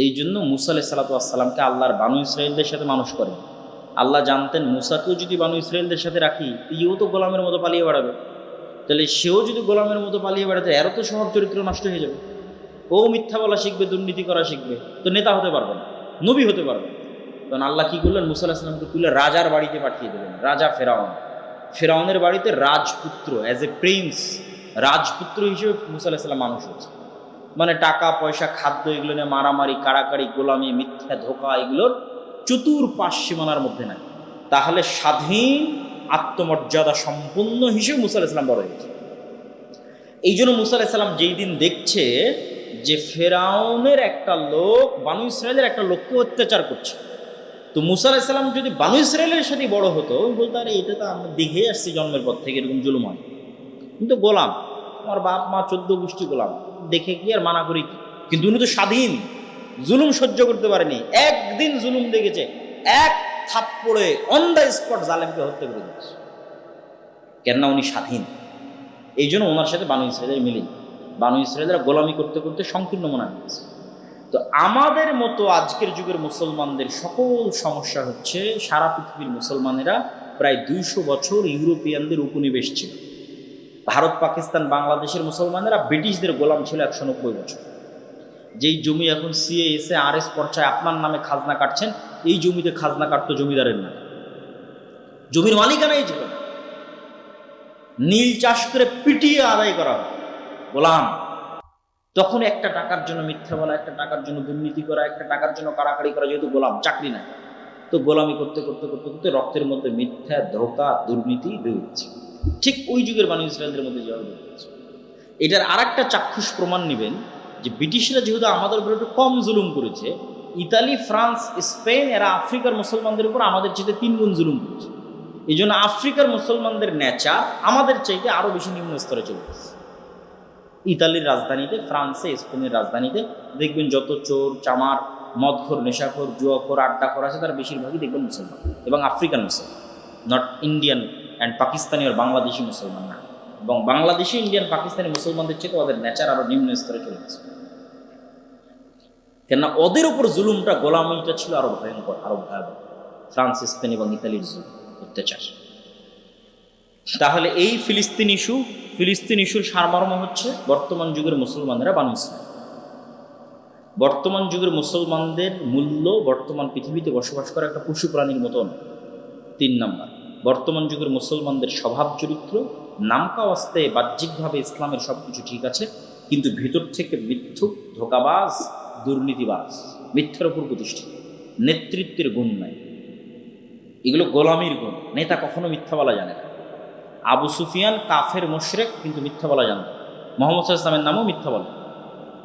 A: এই জন্য মুসা আলাইহিসসালামকে আল্লাহর বানু ইসরায়েলদের সাথে মানুষ করে। আল্লাহ জানতেন মুসাকেও যদি বানু ইসরায়েলদের সাথে রাখি, ইও তো গোলামের মতো পালিয়ে বেড়াবে, তাহলে সেও যদি গোলামের মতো পালিয়ে বেড়াতে, এরও তো স্বভাব চরিত্র নষ্ট হয়ে যাবে। ও মিথ্যা বলা শিখবে, দুর্নীতি করা শিখবে, তো নেতা হতে পারবে না, নবী হতে পারবে। তখন আল্লাহ কি করলেন, মুসা আলাইহিসসালামকে তুলে রাজার বাড়িতে পাঠিয়ে দিলেন। রাজা ফেরাউনের বাড়িতে রাজপুত্র, অ্যাজ এ প্রিন্স, রাজপুত্র হিসেবে মুসা আলাইহিসসালাম মানুষ হচ্ছে। মানে টাকা পয়সা, খাদ্য, এগুলো নিয়ে মারামারি, কাড়াকাড়ি, গোলামি, মিথ্যা, ধোঁকা, এগুলোর চতুর্পাশ সীমানার মধ্যে নাই। তাহলে স্বাধীন, আত্মমর্যাদা সম্পন্ন হিসেবে মুসা আলাইহিসসালাম বড় হয়েছে। এই জন্য মুসা আলাইহিসসালাম যেই দিন দেখছে যে ফেরাউনের একটা লোক বানু ইসরায়েলের একটা লোককে অত্যাচার করছে, তো মুসা আলাইহিসসালাম যদি বানু ইসরায়েলের সাথে বড় হতো, বলতো আরে এটা তো আমরা দেখে আসছি জন্মের পর থেকে এরকম জুলুম হয়, কিন্তু গোলাম, আমার বাপ মা 14 গোষ্ঠী গোলাম, দেখে কি আর মানা করি কি? কিন্তু উনি তো স্বাধীন, জুলুম সহ্য করতে পারেনি, একদিন জুলুম দেখেছে, এক থাপ্পড়ে অন দ্য স্পট জালেমকে হত্যা করে দিয়েছে। কেননা উনি স্বাধীন। এই জন্য ওনার সাথে বানু ইসরায়েলের মিলেন। বানু ইসরায়েলরা গোলামি করতে করতে সংকীর্ণ মনে হয়েছে। তো আমাদের মতো আজকের যুগের মুসলমানদের সকল সমস্যা হচ্ছে, সারা পৃথিবীর মুসলমানেরা প্রায় 200 বছর ইউরোপিয়ানদের উপনিবেশ ছিল। ভারত, পাকিস্তান, বাংলাদেশের মুসলমানেরা ব্রিটিশদের গোলাম ছিল 190 বছর। যেই জমি এখন সিএএসএ আরএস পর্যায়ে আপনার নামে খাজনা কাটছেন, এই জমিতে খাজনা কাটতো জমিদারের নামে, জমির মালিকানাই ছিল না। নীল চাষ করে পিটিয়ে আদায় করা গোলাম। তখন একটা টাকার জন্য মিথ্যা বলা, একটা টাকার জন্য দুর্নীতি করা, একটা টাকার জন্য কাড়াকাড়ি করা, যেহেতু গোলাম, চাকরি নাই, তো গোলামি করতে করতে করতে করতে রক্তের মধ্যে মিথ্যা, ধোঁকা, দুর্নীতি ঢুকেছে। ঠিক ওই যুগের বানু ইসরায়েলদের মধ্যে যেভাবে ঢুকেছে। এটার আর একটা চাক্ষুষ প্রমাণ নেবেন যে ব্রিটিশরা যেহেতু আমাদের উপর একটু কম জুলুম করেছে, ইতালি, ফ্রান্স, স্পেন, এরা আফ্রিকার মুসলমানদের উপর আমাদের চাইতে 3 গুণ জুলুম করেছে। এই জন্য আফ্রিকার মুসলমানদের নেচার আমাদের চাইতে আরো বেশি নিম্ন স্তরে চলে গেছে। ইতালির রাজধানীতে, ফ্রান্সে, স্পেনের রাজধানীতে দেখবেন যত চোর, চামার, মদখোর, নেশাখোর, জুয়াখোর, আড্ডাখোর আছে, তার বেশিরভাগই দেখবেন মুসলমান এবং আফ্রিকান মুসলমান, নট ইন্ডিয়ান অ্যান্ড পাকিস্তানি আর বাংলাদেশি মুসলমান না। এবং বাংলাদেশি, ইন্ডিয়ান, পাকিস্তানি মুসলমানদের চেয়ে ওদের নেচার আরও নিম্ন স্তরে চলে গেছে। কেননা ওদের উপর জুলুমটা, গোলামিটা ছিল আরো ভয়ঙ্কর, আরো ভয়াবহ। ফ্রান্স, স্পেন এবং ইতালির জুলুম, অত্যাচার। তাহলে এই ফিলিস্তিন ইস্যুর সারমর্ম হচ্ছে বর্তমান যুগের মুসলমানেরা বানু ইসরাইল। বর্তমান যুগের মুসলমানদের মূল্য বর্তমান পৃথিবীতে বসবাস করা একটা পশু প্রাণীর মতন। 3 নাম্বার, বর্তমান যুগের মুসলমানদের স্বভাব চরিত্র নামকাওয়াস্তে বাহ্যিকভাবে ইসলামের সব কিছু ঠিক আছে, কিন্তু ভিতর থেকে মিথ্যুক, ধোঁকাবাজ, দুর্নীতিবাজ, মিথ্যার উপর প্রতিষ্ঠিত, নেতৃত্বের গুণ নাই। এগুলো গোলামির গুণ। নেতা কখনো মিথ্যা বলা জানে না। আবু সুফিয়ান কাফের মুশরিক, কিন্তু মিথ্যা বলা জানত। মোহাম্মদ সাল্লাল্লাহু আলাইহি ওয়াসাল্লামের নামও মিথ্যা বলে।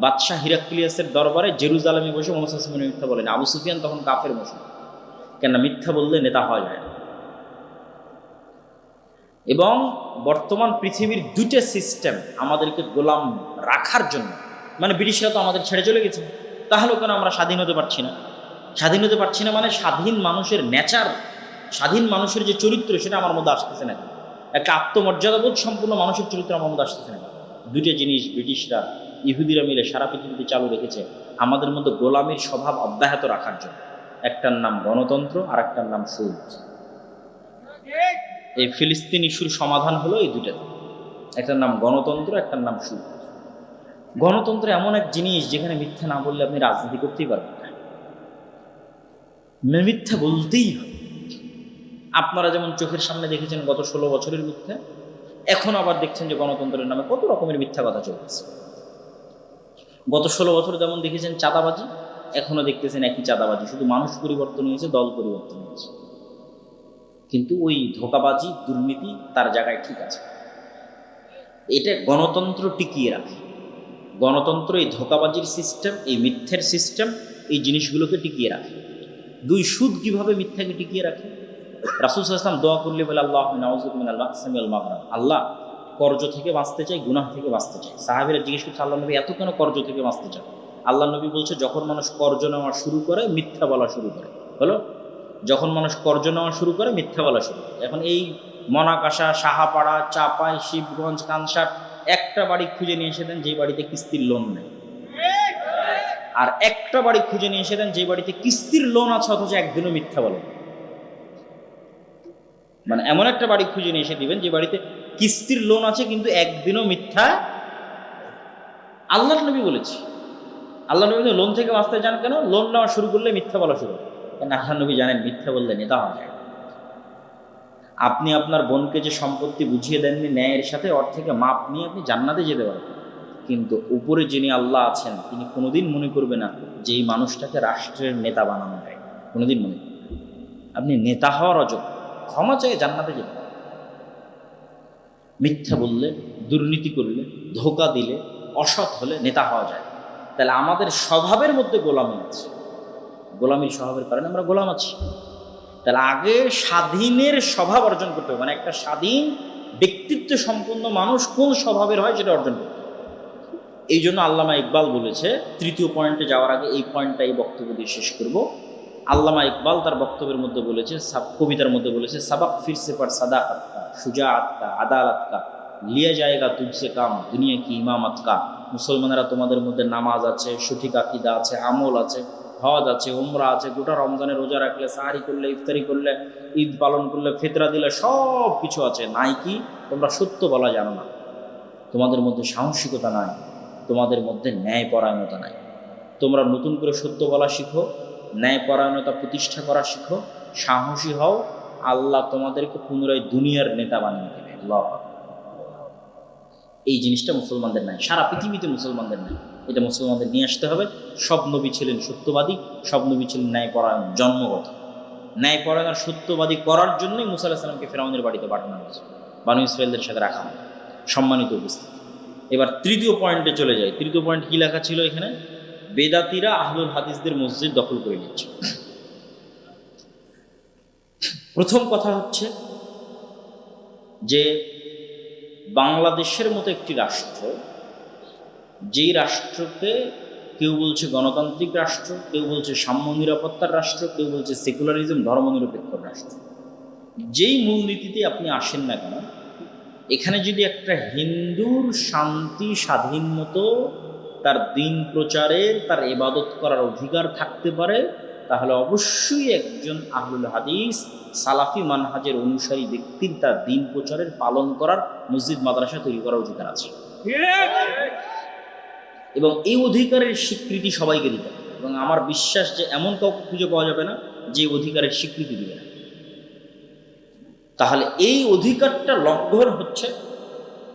A: বাদশাহ হিরাক্লিয়াসের দরবারে জেরুজালেমে বসে মোহাম্মদ সাল্লাল্লাহু আলাইহি ওয়াসাল্লাম মিথ্যা বলেন। আবু সুফিয়ান তখন কাফের মুশরিক, কেন মিথ্যা বললে নেতা হওয়া যায় না। এবং বর্তমান পৃথিবীর 2টা সিস্টেম আমাদেরকে গোলাম রাখার জন্য, মানে ব্রিটিশরা তো আমাদের ছেড়ে চলে গেছে, তাহলে কেন আমরা স্বাধীন হতে পারছি না? স্বাধীন হতে পারছি না মানে স্বাধীন মানুষের নেচার, স্বাধীন মানুষের যে চরিত্র সেটা আমার মধ্যে আসতেছে না। একটা আত্মমর্যাদাবোধ সম্পূর্ণ মানুষের চরিত্র আমার মধ্যে আসতেছে না। 2টা জিনিস ব্রিটিশরা, ইহুদিরা মিলে সারা পৃথিবীতে চালু রেখেছে আমাদের মধ্যে গোলামীর স্বভাব অব্যাহত রাখার জন্য। একটার নাম গণতন্ত্র, আর একটার নাম সুদ। এই ফিলিস্তিন ইস্যুর সমাধান হলো এই 2টাতে, একটার নাম গণতন্ত্র, একটার নাম সুদ। গণতন্ত্র এমন এক জিনিস যেখানে মিথ্যা না বললে আপনি রাজনীতি করতেই পারবেন না, মিথ্যা বলতেই হবে। আপনারা যেমন চোখের সামনে দেখেছেন গত 16 বছরের মিথ্যা, এখন আবার দেখছেন যে গণতন্ত্রের নামে কত রকমের মিথ্যা কথা চলছে। গত 16 বছর যেমন দেখেছেন চাঁদাবাজি, এখনো দেখতেছেন একই চাঁদাবাজি, শুধু মানুষ পরিবর্তন হয়েছে, দল পরিবর্তন হয়েছে, কিন্তু ওই ধোঁকাবাজি, দুর্নীতি তার জায়গায় ঠিক আছে। এটা গণতন্ত্র টিকিয়ে রাখে। গণতন্ত্র এই ধোঁকাবাজির সিস্টেম, এই মিথ্যের সিস্টেম, এই জিনিসগুলোকে টিকিয়ে রাখে। 2, সুদ কিভাবে মিথ্যাকে টিকিয়ে রাখে? রাসূল সাল্লাল্লাহু আলাইহি ওয়াসাল্লাম দোয়া করলে বলে, আল্লাহুম্মা নাউযুবিকা মিনাল মাকসামি ওয়াল মাগরাম, আল্লাহ কর্জ থেকে বাঁচতে চাই, গুনাহ থেকে বাঁচতে চাই। সাহাবীরা জিজ্ঞেস করছে, আল্লাহ নবী এত কেন কর্জ থেকে বাঁচতে চান? আল্লাহ নবী বলছে, যখন মানুষ কর্জ নেওয়া শুরু করে মিথ্যা বলা শুরু করে। হলো, যখন মানুষ কর্জ নেওয়া শুরু করে মিথ্যা বলা শুরু করে। এখন এই মনাকাশা, সাহাপাড়া, চাপাই, শিবগঞ্জ, কানসাট, একটা বাড়ি খুঁজে নিয়ে এসে দেন যে বাড়িতে কিস্তির লোন নেই, আর একটা বাড়ি খুঁজে নিয়ে এসে দেন যে বাড়িতে কিস্তির লোন আছে অথচ একদিনও মিথ্যা বলে। মানে এমন একটা বাড়ি খুঁজে নিয়ে এসে দিবেন যে বাড়িতে কিস্তির লোন আছে কিন্তু একদিনও মিথ্যা। আল্লাহ নবী বলেছে, আল্লাহ নবী লোন থেকে বাঁচতে চান কেন? লোন নেওয়া শুরু করলে মিথ্যা বলা শুরু করে। কেন আল্লাহ নবী জানেন মিথ্যা বললে নেতা হওয়া যায়। আপনি আপনার বোনকে যে সম্পত্তি বুঝিয়ে দেননি ন্যায়ের সাথে, ওর থেকে মাপ নিয়ে আপনি জান্নাতে যেতে পারবেন, কিন্তু উপরে যিনি আল্লাহ আছেন তিনি কোনোদিন মনে করবে না যে এই মানুষটাকে রাষ্ট্রের নেতা বানানো যায়। কোনোদিন মনে করবেন আপনি নেতা হওয়ার অযোগ্য, ক্ষমা চাই জান্নাতে যেতে পারবেন। মিথ্যা বললে, দুর্নীতি করলে, ধোঁকা দিলে, অসৎ হলে নেতা হওয়া যায়। তাহলে আমাদের স্বভাবের মধ্যে গোলামি আছে, গোলামির স্বভাবের কারণে আমরা গোলাম আছি। তাহলে আগে স্বাধীনের স্বভাব অর্জন করতে হবে, মানে একটা স্বাধীন ব্যক্তিত্ব সম্পন্ন মানুষ কোন স্বভাবের হয় সেটা অর্জন করতে হবে। এই জন্য আল্লামা ইকবাল বলেছে, 3য় পয়েন্টে যাওয়ার আগে এই পয়েন্টটা এই বক্তব্য দিয়ে শেষ করব। আল্লামা ইকবাল তার বক্তব্যের মধ্যে বলেছে, কবিতার মধ্যে বলেছে, সাবাক ফিরসে পর সাদাকাত কা, শুজাআত কা, আদালত কা, লিয়া জায়েগা তুঝসে কাম, দুনিয়া কি ইমামত কা। মুসলমানেরা তোমাদের মধ্যে নামাজ আছে, সঠিক আকীদা আছে, আমল আছে, হজ আছে, উমরা আছে, গোটা রমজানে রোজা রাখলে, সাহারি করলে, ইফতারি করলে, ঈদ পালন করলে, ফিতরা দিলে, সব কিছু আছে। নাই কি তোমরা সত্য বলা জানো না, তোমাদের মধ্যে সাহসিকতা নাই, তোমাদের মধ্যে ন্যায়পরায়ণতা নাই। তোমরা নতুন করে সত্য বলা শিখো, ন্যায়পরায়ণতা প্রতিষ্ঠা করা শিখো, সাহসী হও, আল্লাহ তোমাদেরকে পুনরায় দুনিয়ার নেতা বানিয়ে দেবে। আল্লাহ, এই জিনিসটা মুসলমানদের নাই, সারা পৃথিবীতে মুসলমানদের নাই। এটা মুসলমানদের নিয়ে আসতে হবে। সব নবী ছিলেন সত্যবাদী, সব নবী ছিলেন ন্যায়পরায়ণ, জন্মগত ন্যায়পরায়ণ আর সত্যবাদী করার জন্যই মুসা আলাইহিস সালামকে ফিরআউনের বাড়িতে পাঠানো হয়েছে, বানু ইসরাঈলদের সাথে রাখা হয়, সম্মানিত উপস্থিতি। এবার 3য় পয়েন্টে চলে যায়। 3য় পয়েন্ট কি লেখা ছিল এখানে? বেদাতীরা আহলুল হাদিসদের মসজিদ দখল করে নিচ্ছে। প্রথম কথা হচ্ছে যে বাংলাদেশের মতো একটি রাষ্ট্র, যেই রাষ্ট্রকে কেউ বলছে গণতান্ত্রিক রাষ্ট্র, কেউ বলছে সাম্য নিরাপত্তার রাষ্ট্র, কেউ বলছে সেকুলারিজম, ধর্মনিরপেক্ষ রাষ্ট্র, যেই মূলনীতিতে আপনি আসেন না কেন, এখানে যদি একটা হিন্দুর শান্তি স্বাধীন মতো তার দিন প্রচারের, তার ইবাদত করার অধিকার থাকতে পারে, তাহলে অবশ্যই একজন আহলুল হাদিস সালাফি মানহাজের অনুসারী ব্যক্তির তার দিন প্রচারের, পালন করার, মসজিদ মাদ্রাসা তৈরি করার অধিকার আছে। এবং এই অধিকারের স্বীকৃতি সবাইকে দিতে হবে। এবং আমার বিশ্বাস যে এমন কাউকে খুঁজে পাওয়া যাবে না যে অধিকারের স্বীকৃতি দিবে না। তাহলে এই অধিকারটা লঙ্ঘন হচ্ছে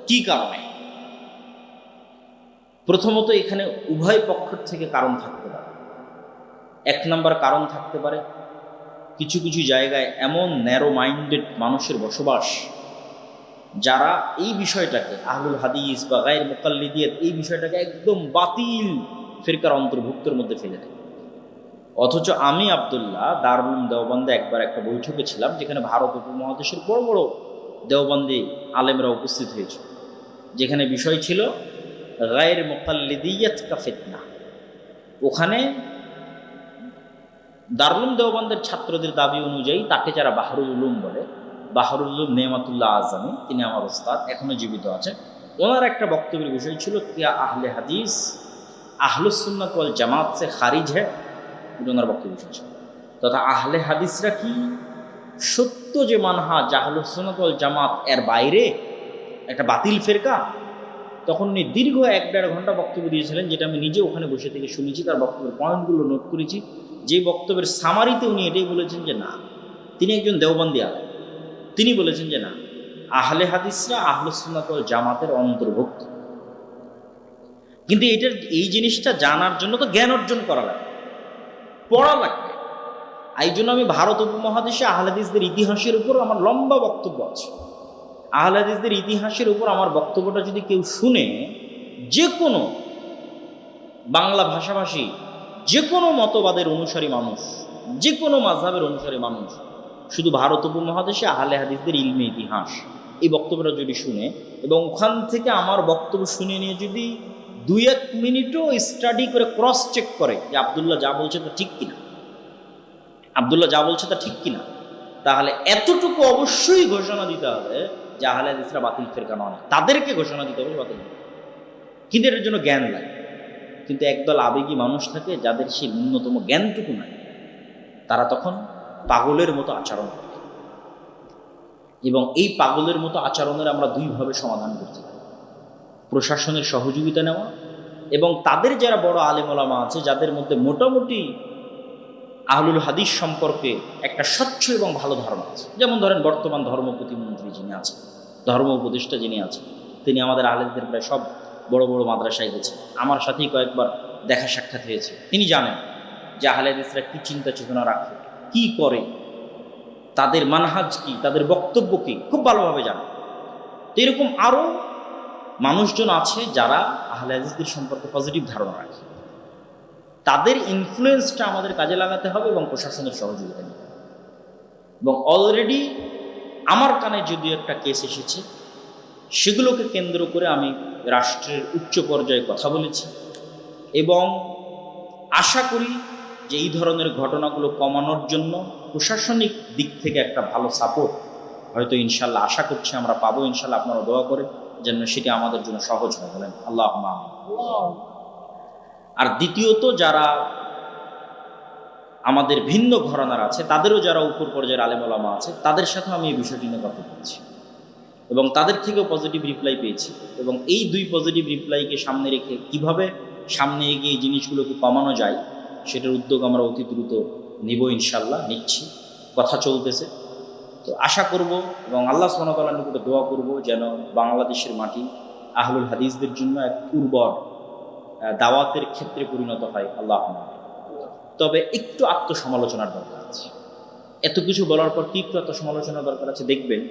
A: কি কারণে? প্রথমত এখানে উভয় পক্ষের থেকে কারণ থাকতে পারে। এক নম্বর কারণ থাকতে পারে, কিছু কিছু জায়গায় এমন ন্যারো মাইন্ডেড মানুষের বসবাস, যারা এই বিষয়টাকে আহলুল হাদিস বা গায়ের মুকাল্লিদিয়াত এই বিষয়টাকে একদম বাতিল ফিরকার অন্তর্ভুক্তের মধ্যে ফেলে দেয়। অথচ আমি আব্দুল্লাহ দারুল উলুম দেওবন্দে একবার একটা বৈঠকে ছিলাম, যেখানে ভারত উপমহাদেশের বড় বড় দেওবন্দি আলেমরা উপস্থিত হয়েছে, যেখানে বিষয় ছিল গায়ের মুকাল্লিদিয়াত কা ফিতনা। ওখানে দারুল উলুম দেওবন্দের ছাত্রদের দাবি অনুযায়ী তাকে যারা বাহরুল উলুম বলে, বাহরুল উলুম নেমাতুল্লাহ আজমি, তিনি আমার ওস্তাদ, এখনো জীবিত আছে, ওনার একটা বক্তব্যের বিষয় ছিল কিয়া আহলে হাদিস আহলুস সুন্নাত ওয়াল জামাত সে খারিজ হ্যাঁ, ওনার বক্তব্য বিষয় ছিল। তথা আহলে হাদিসরা কি সত্য যে মানহাজ আহলুস সুন্নাত ওয়াল জামাত এর বাইরে একটা বাতিল ফেরকা? তখন উনি দীর্ঘ 1-1.5 ঘন্টা বক্তব্য দিয়েছিলেন, যেটা আমি নিজে ওখানে বসে থেকে শুনেছি, তার বক্তব্যের পয়েন্টগুলো নোট করেছি। যে বক্তব্যের সামারিতে উনি এটাই বলেছেন যে না, তিনি একজন দেওবন্দি আলেম, তিনি বলেছেন যে না, আহলে হাদিসরা আহলুস সুন্নাত ওয়াল জামাতের অন্তর্ভুক্ত। কিন্তু এই জিনিসটা জানার জন্য তো জ্ঞান অর্জন করা লাগবে, পড়া লাগবে। এই জন্য আমি ভারত উপমহাদেশে আহলে হাদিসদের ইতিহাসের উপর আমার লম্বা বক্তব্য আছে। আহলে হাদিসদের ইতিহাসের উপর আমার বক্তব্যটা যদি কেউ শুনে, যে কোনো বাংলা ভাষাভাষী, যে কোনো মতবাদের অনুসারী মানুষ, যে কোনো মাযহাবের অনুসারী মানুষ, শুধু ভারত উপমহাদেশে আহলে হাদিসদের ইলমে ইতিহাস এই বক্তব্যটা যদি শুনে, এবং ওখান থেকে আমার বক্তব্য শুনে নিয়ে যদি 2-1 মিনিটও স্টাডি করে ক্রস চেক করে যে আব্দুল্লাহ যা বলছে তা ঠিক কিনা, আব্দুল্লাহ যা বলছে তা ঠিক কিনা, তাহলে এতটুকু অবশ্যই ঘোষণা দিতে হবে যে আহলে হাদিসরা বাতিল ফেরকা নয়, তাদেরকে ঘোষণা দিতে হবে বাতিল। কিন্তু এর জন্য জ্ঞান লাগে। কিন্তু একদল আবেগী মানুষ থাকে যাদের সেই ন্যূনতম জ্ঞানটুকু নাই, তারা তখন পাগলের মতো আচরণ করে। এবং এই পাগলের মতো আচরণের আমরা দুইভাবে সমাধান করতে পারি: প্রশাসনের সহযোগিতা নেওয়া, এবং তাদের যারা বড় আলেম ওলামা আছে, যাদের মধ্যে মোটামুটি আহলুল হাদিস সম্পর্কে একটা স্বচ্ছ এবং ভালো ধারণা আছে। যেমন ধরেন বর্তমান ধর্ম প্রতিমন্ত্রী যিনি আছেন, ধর্ম উপদেষ্টা যিনি আছেন, তিনি আমাদের আলেমদের প্রায় সব বড় বড় মাদ্রাসায় গেছেন, আমার সাথেই কয়েকবার দেখা সাক্ষাৎ হয়েছে। তিনি জানেন যে আহলে হাদিসরা কী চিন্তা চেতনা রাখে, কী করে, তাদের মানহাজ কি, তাদের বক্তব্য কি, খুব ভালোভাবে জানেন। তো এরকম আরও মানুষজন আছে যারা আহলে হাদিসদের সম্পর্কে পজিটিভ ধারণা রাখে। তাদের ইনফ্লুয়েন্সটা আমাদের কাজে লাগাতে হবে এবং প্রশাসনের সহযোগিতা নিতে হবে। এবং অলরেডি আমার কানে যদিও একটা কেস এসেছে, সেগুলোকে কেন্দ্র করে আমি রাষ্ট্রের উচ্চ পর্যায়ে কথা বলেছি, এবং আশা করি যে এই ধরনের ঘটনাগুলো কমানোর জন্য প্রশাসনিক দিক থেকে একটা ভালো সাপোর্ট হয়তো ইনশাল্লাহ আশা করছি আমরা পাবো। ইনশাল্লাহ আপনারা দোয়া করে যেন সেটি আমাদের জন্য সহজ হয়, বলেন আল্লাহুম্মা আমিন। আর দ্বিতীয়ত, যারা আমাদের ভিন্ন ঘরানার আছে, তাদেরও যারা উপর পর্যায়ের আলেম ওলামা আছে, তাদের সাথে আমি এই বিষয়টি নিয়ে কথা বলছি এবং তাদের থেকেও পজিটিভ রিপ্লাই পেয়েছি। এবং এই 2 পজিটিভ রিপ্লাইকে সামনে রেখে কিভাবে সামনে এগিয়ে এই জিনিসগুলোকে কমানো যায় সেটার উদ্যোগ আমরা অতি দ্রুত নিব, ইনশাল্লাহ নিচ্ছি, কথা চলতেছে। তো আশা করব এবং আল্লাহ সুবহানাহু ওয়া তাআলার নিকটে দোয়া করব যেন বাংলাদেশের মাটি আহলুল হাদিসদের জন্য এক উর্বর দাওয়াতের ক্ষেত্রে পরিণত হয়। আল্লাহ। তবে একটু আত্মসমালোচনার দরকার আছে। এত কিছু বলার পর কি একটু আত্মসমালোচনার দরকার আছে? দেখবেন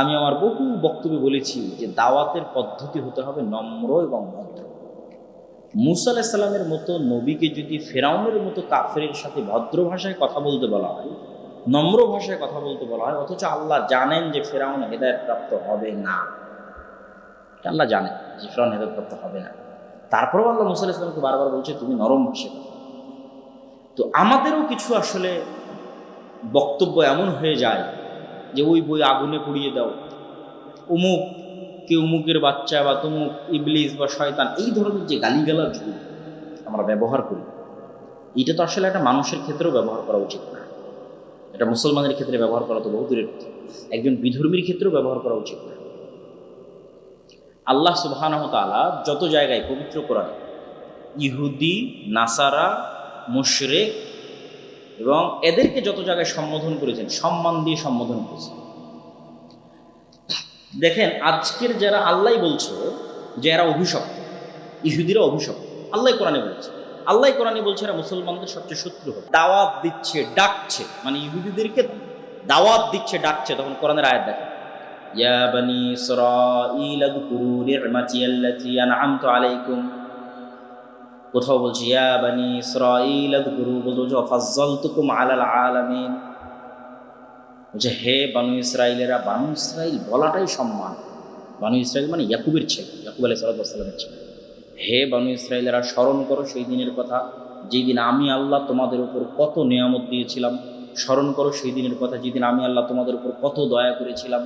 A: আমি আমার বহু বক্তব্যে বলেছি যে দাওয়াতের পদ্ধতি হতে হবে নম্র এবং ভদ্র। মূসা আলাইহিস সালামের মতো নবীকে যদি ফেরাউনের মতো কাফেরের সাথে ভদ্র ভাষায় কথা বলতে বলা হয়, নম্র ভাষায় কথা বলতে বলা হয়, অথচ আল্লাহ জানেন যে ফেরাউন হেদায়েতপ্রাপ্ত হবে না, আল্লাহ জানেন যে ফেরাউন হেদায়েতপ্রাপ্ত হবে না, তারপরেও আল্লাহ মূসা আলাইহিস সালামকে বারবার বলছে তুমি নরম ভাষায় কথা। তো আমাদেরও কিছু আসলে বক্তব্য এমন হয়ে যায় যে ওই বই আগুনে পুড়িয়ে দাও, অমুক কেউ মুখের বাচ্চা বা তুমুক, ইবলিস বা শয়তান, এই ধরনের যে গালিগালাজগুলো আমরা ব্যবহার করি, এটা তো আসলে একটা মানুষের ক্ষেত্রেও ব্যবহার করা উচিত না। এটা মুসলমানের ক্ষেত্রে ব্যবহার করা তো বহু দূরের কথা, একজন বিধর্মীর ক্ষেত্রেও ব্যবহার করা উচিত না। আল্লাহ সুবহানাহু ওয়া তাআলা যত জায়গায় পবিত্র কোরআনে ইহুদি, নাসারা, মুশরিক এবং এদেরকে যত জায়গায় সম্বোধন করেছেন, সম্মান দিয়ে সম্বোধন করেছেন। দেখেন আজকের যারা আল্লাহ বলছে যে এরা অভিশপ্ত, ইহুদিরা অভিশপ্ত, আল্লাহ কোরআনে বলছে, আল্লাহ কোরআনে বলছে এরা মুসলমানদের সবচেয়ে শত্রু হবে। দাওয়াত দিচ্ছে, ডাকছে, মানে ইহুদিদেরকে দাওয়াত দিচ্ছে, ডাকছে। তখন কোরআনের আয়াত দেখেন, ইয়া বানি ইসরাঈল আযকুরু নি'মাতি আল্লাতী আন'আমতু আলাইকুম। কোথাও বলছে ইয়া বানি ইসরাঈল আযকুরু, বলছে ফাজ্জালতুকুম আলাল আলামিন, বলছে হে বানু ইসরাইলেরা। বানু ইসরাইল বলাটাই সম্মান। বানু ইসরাইল মানে ইয়াকুবের ছেলে, ইয়াকুব আলাইহিস সালামের ছেলে। হে বানু ইসরাইলেরা, স্মরণ করো সেই দিনের কথা যেই দিন আমি আল্লাহ তোমাদের উপর কত নিয়ামত দিয়েছিলাম। স্মরণ করো সেই দিনের কথা যেদিন আমি আল্লাহ তোমাদের উপর কত দয়া করেছিলাম।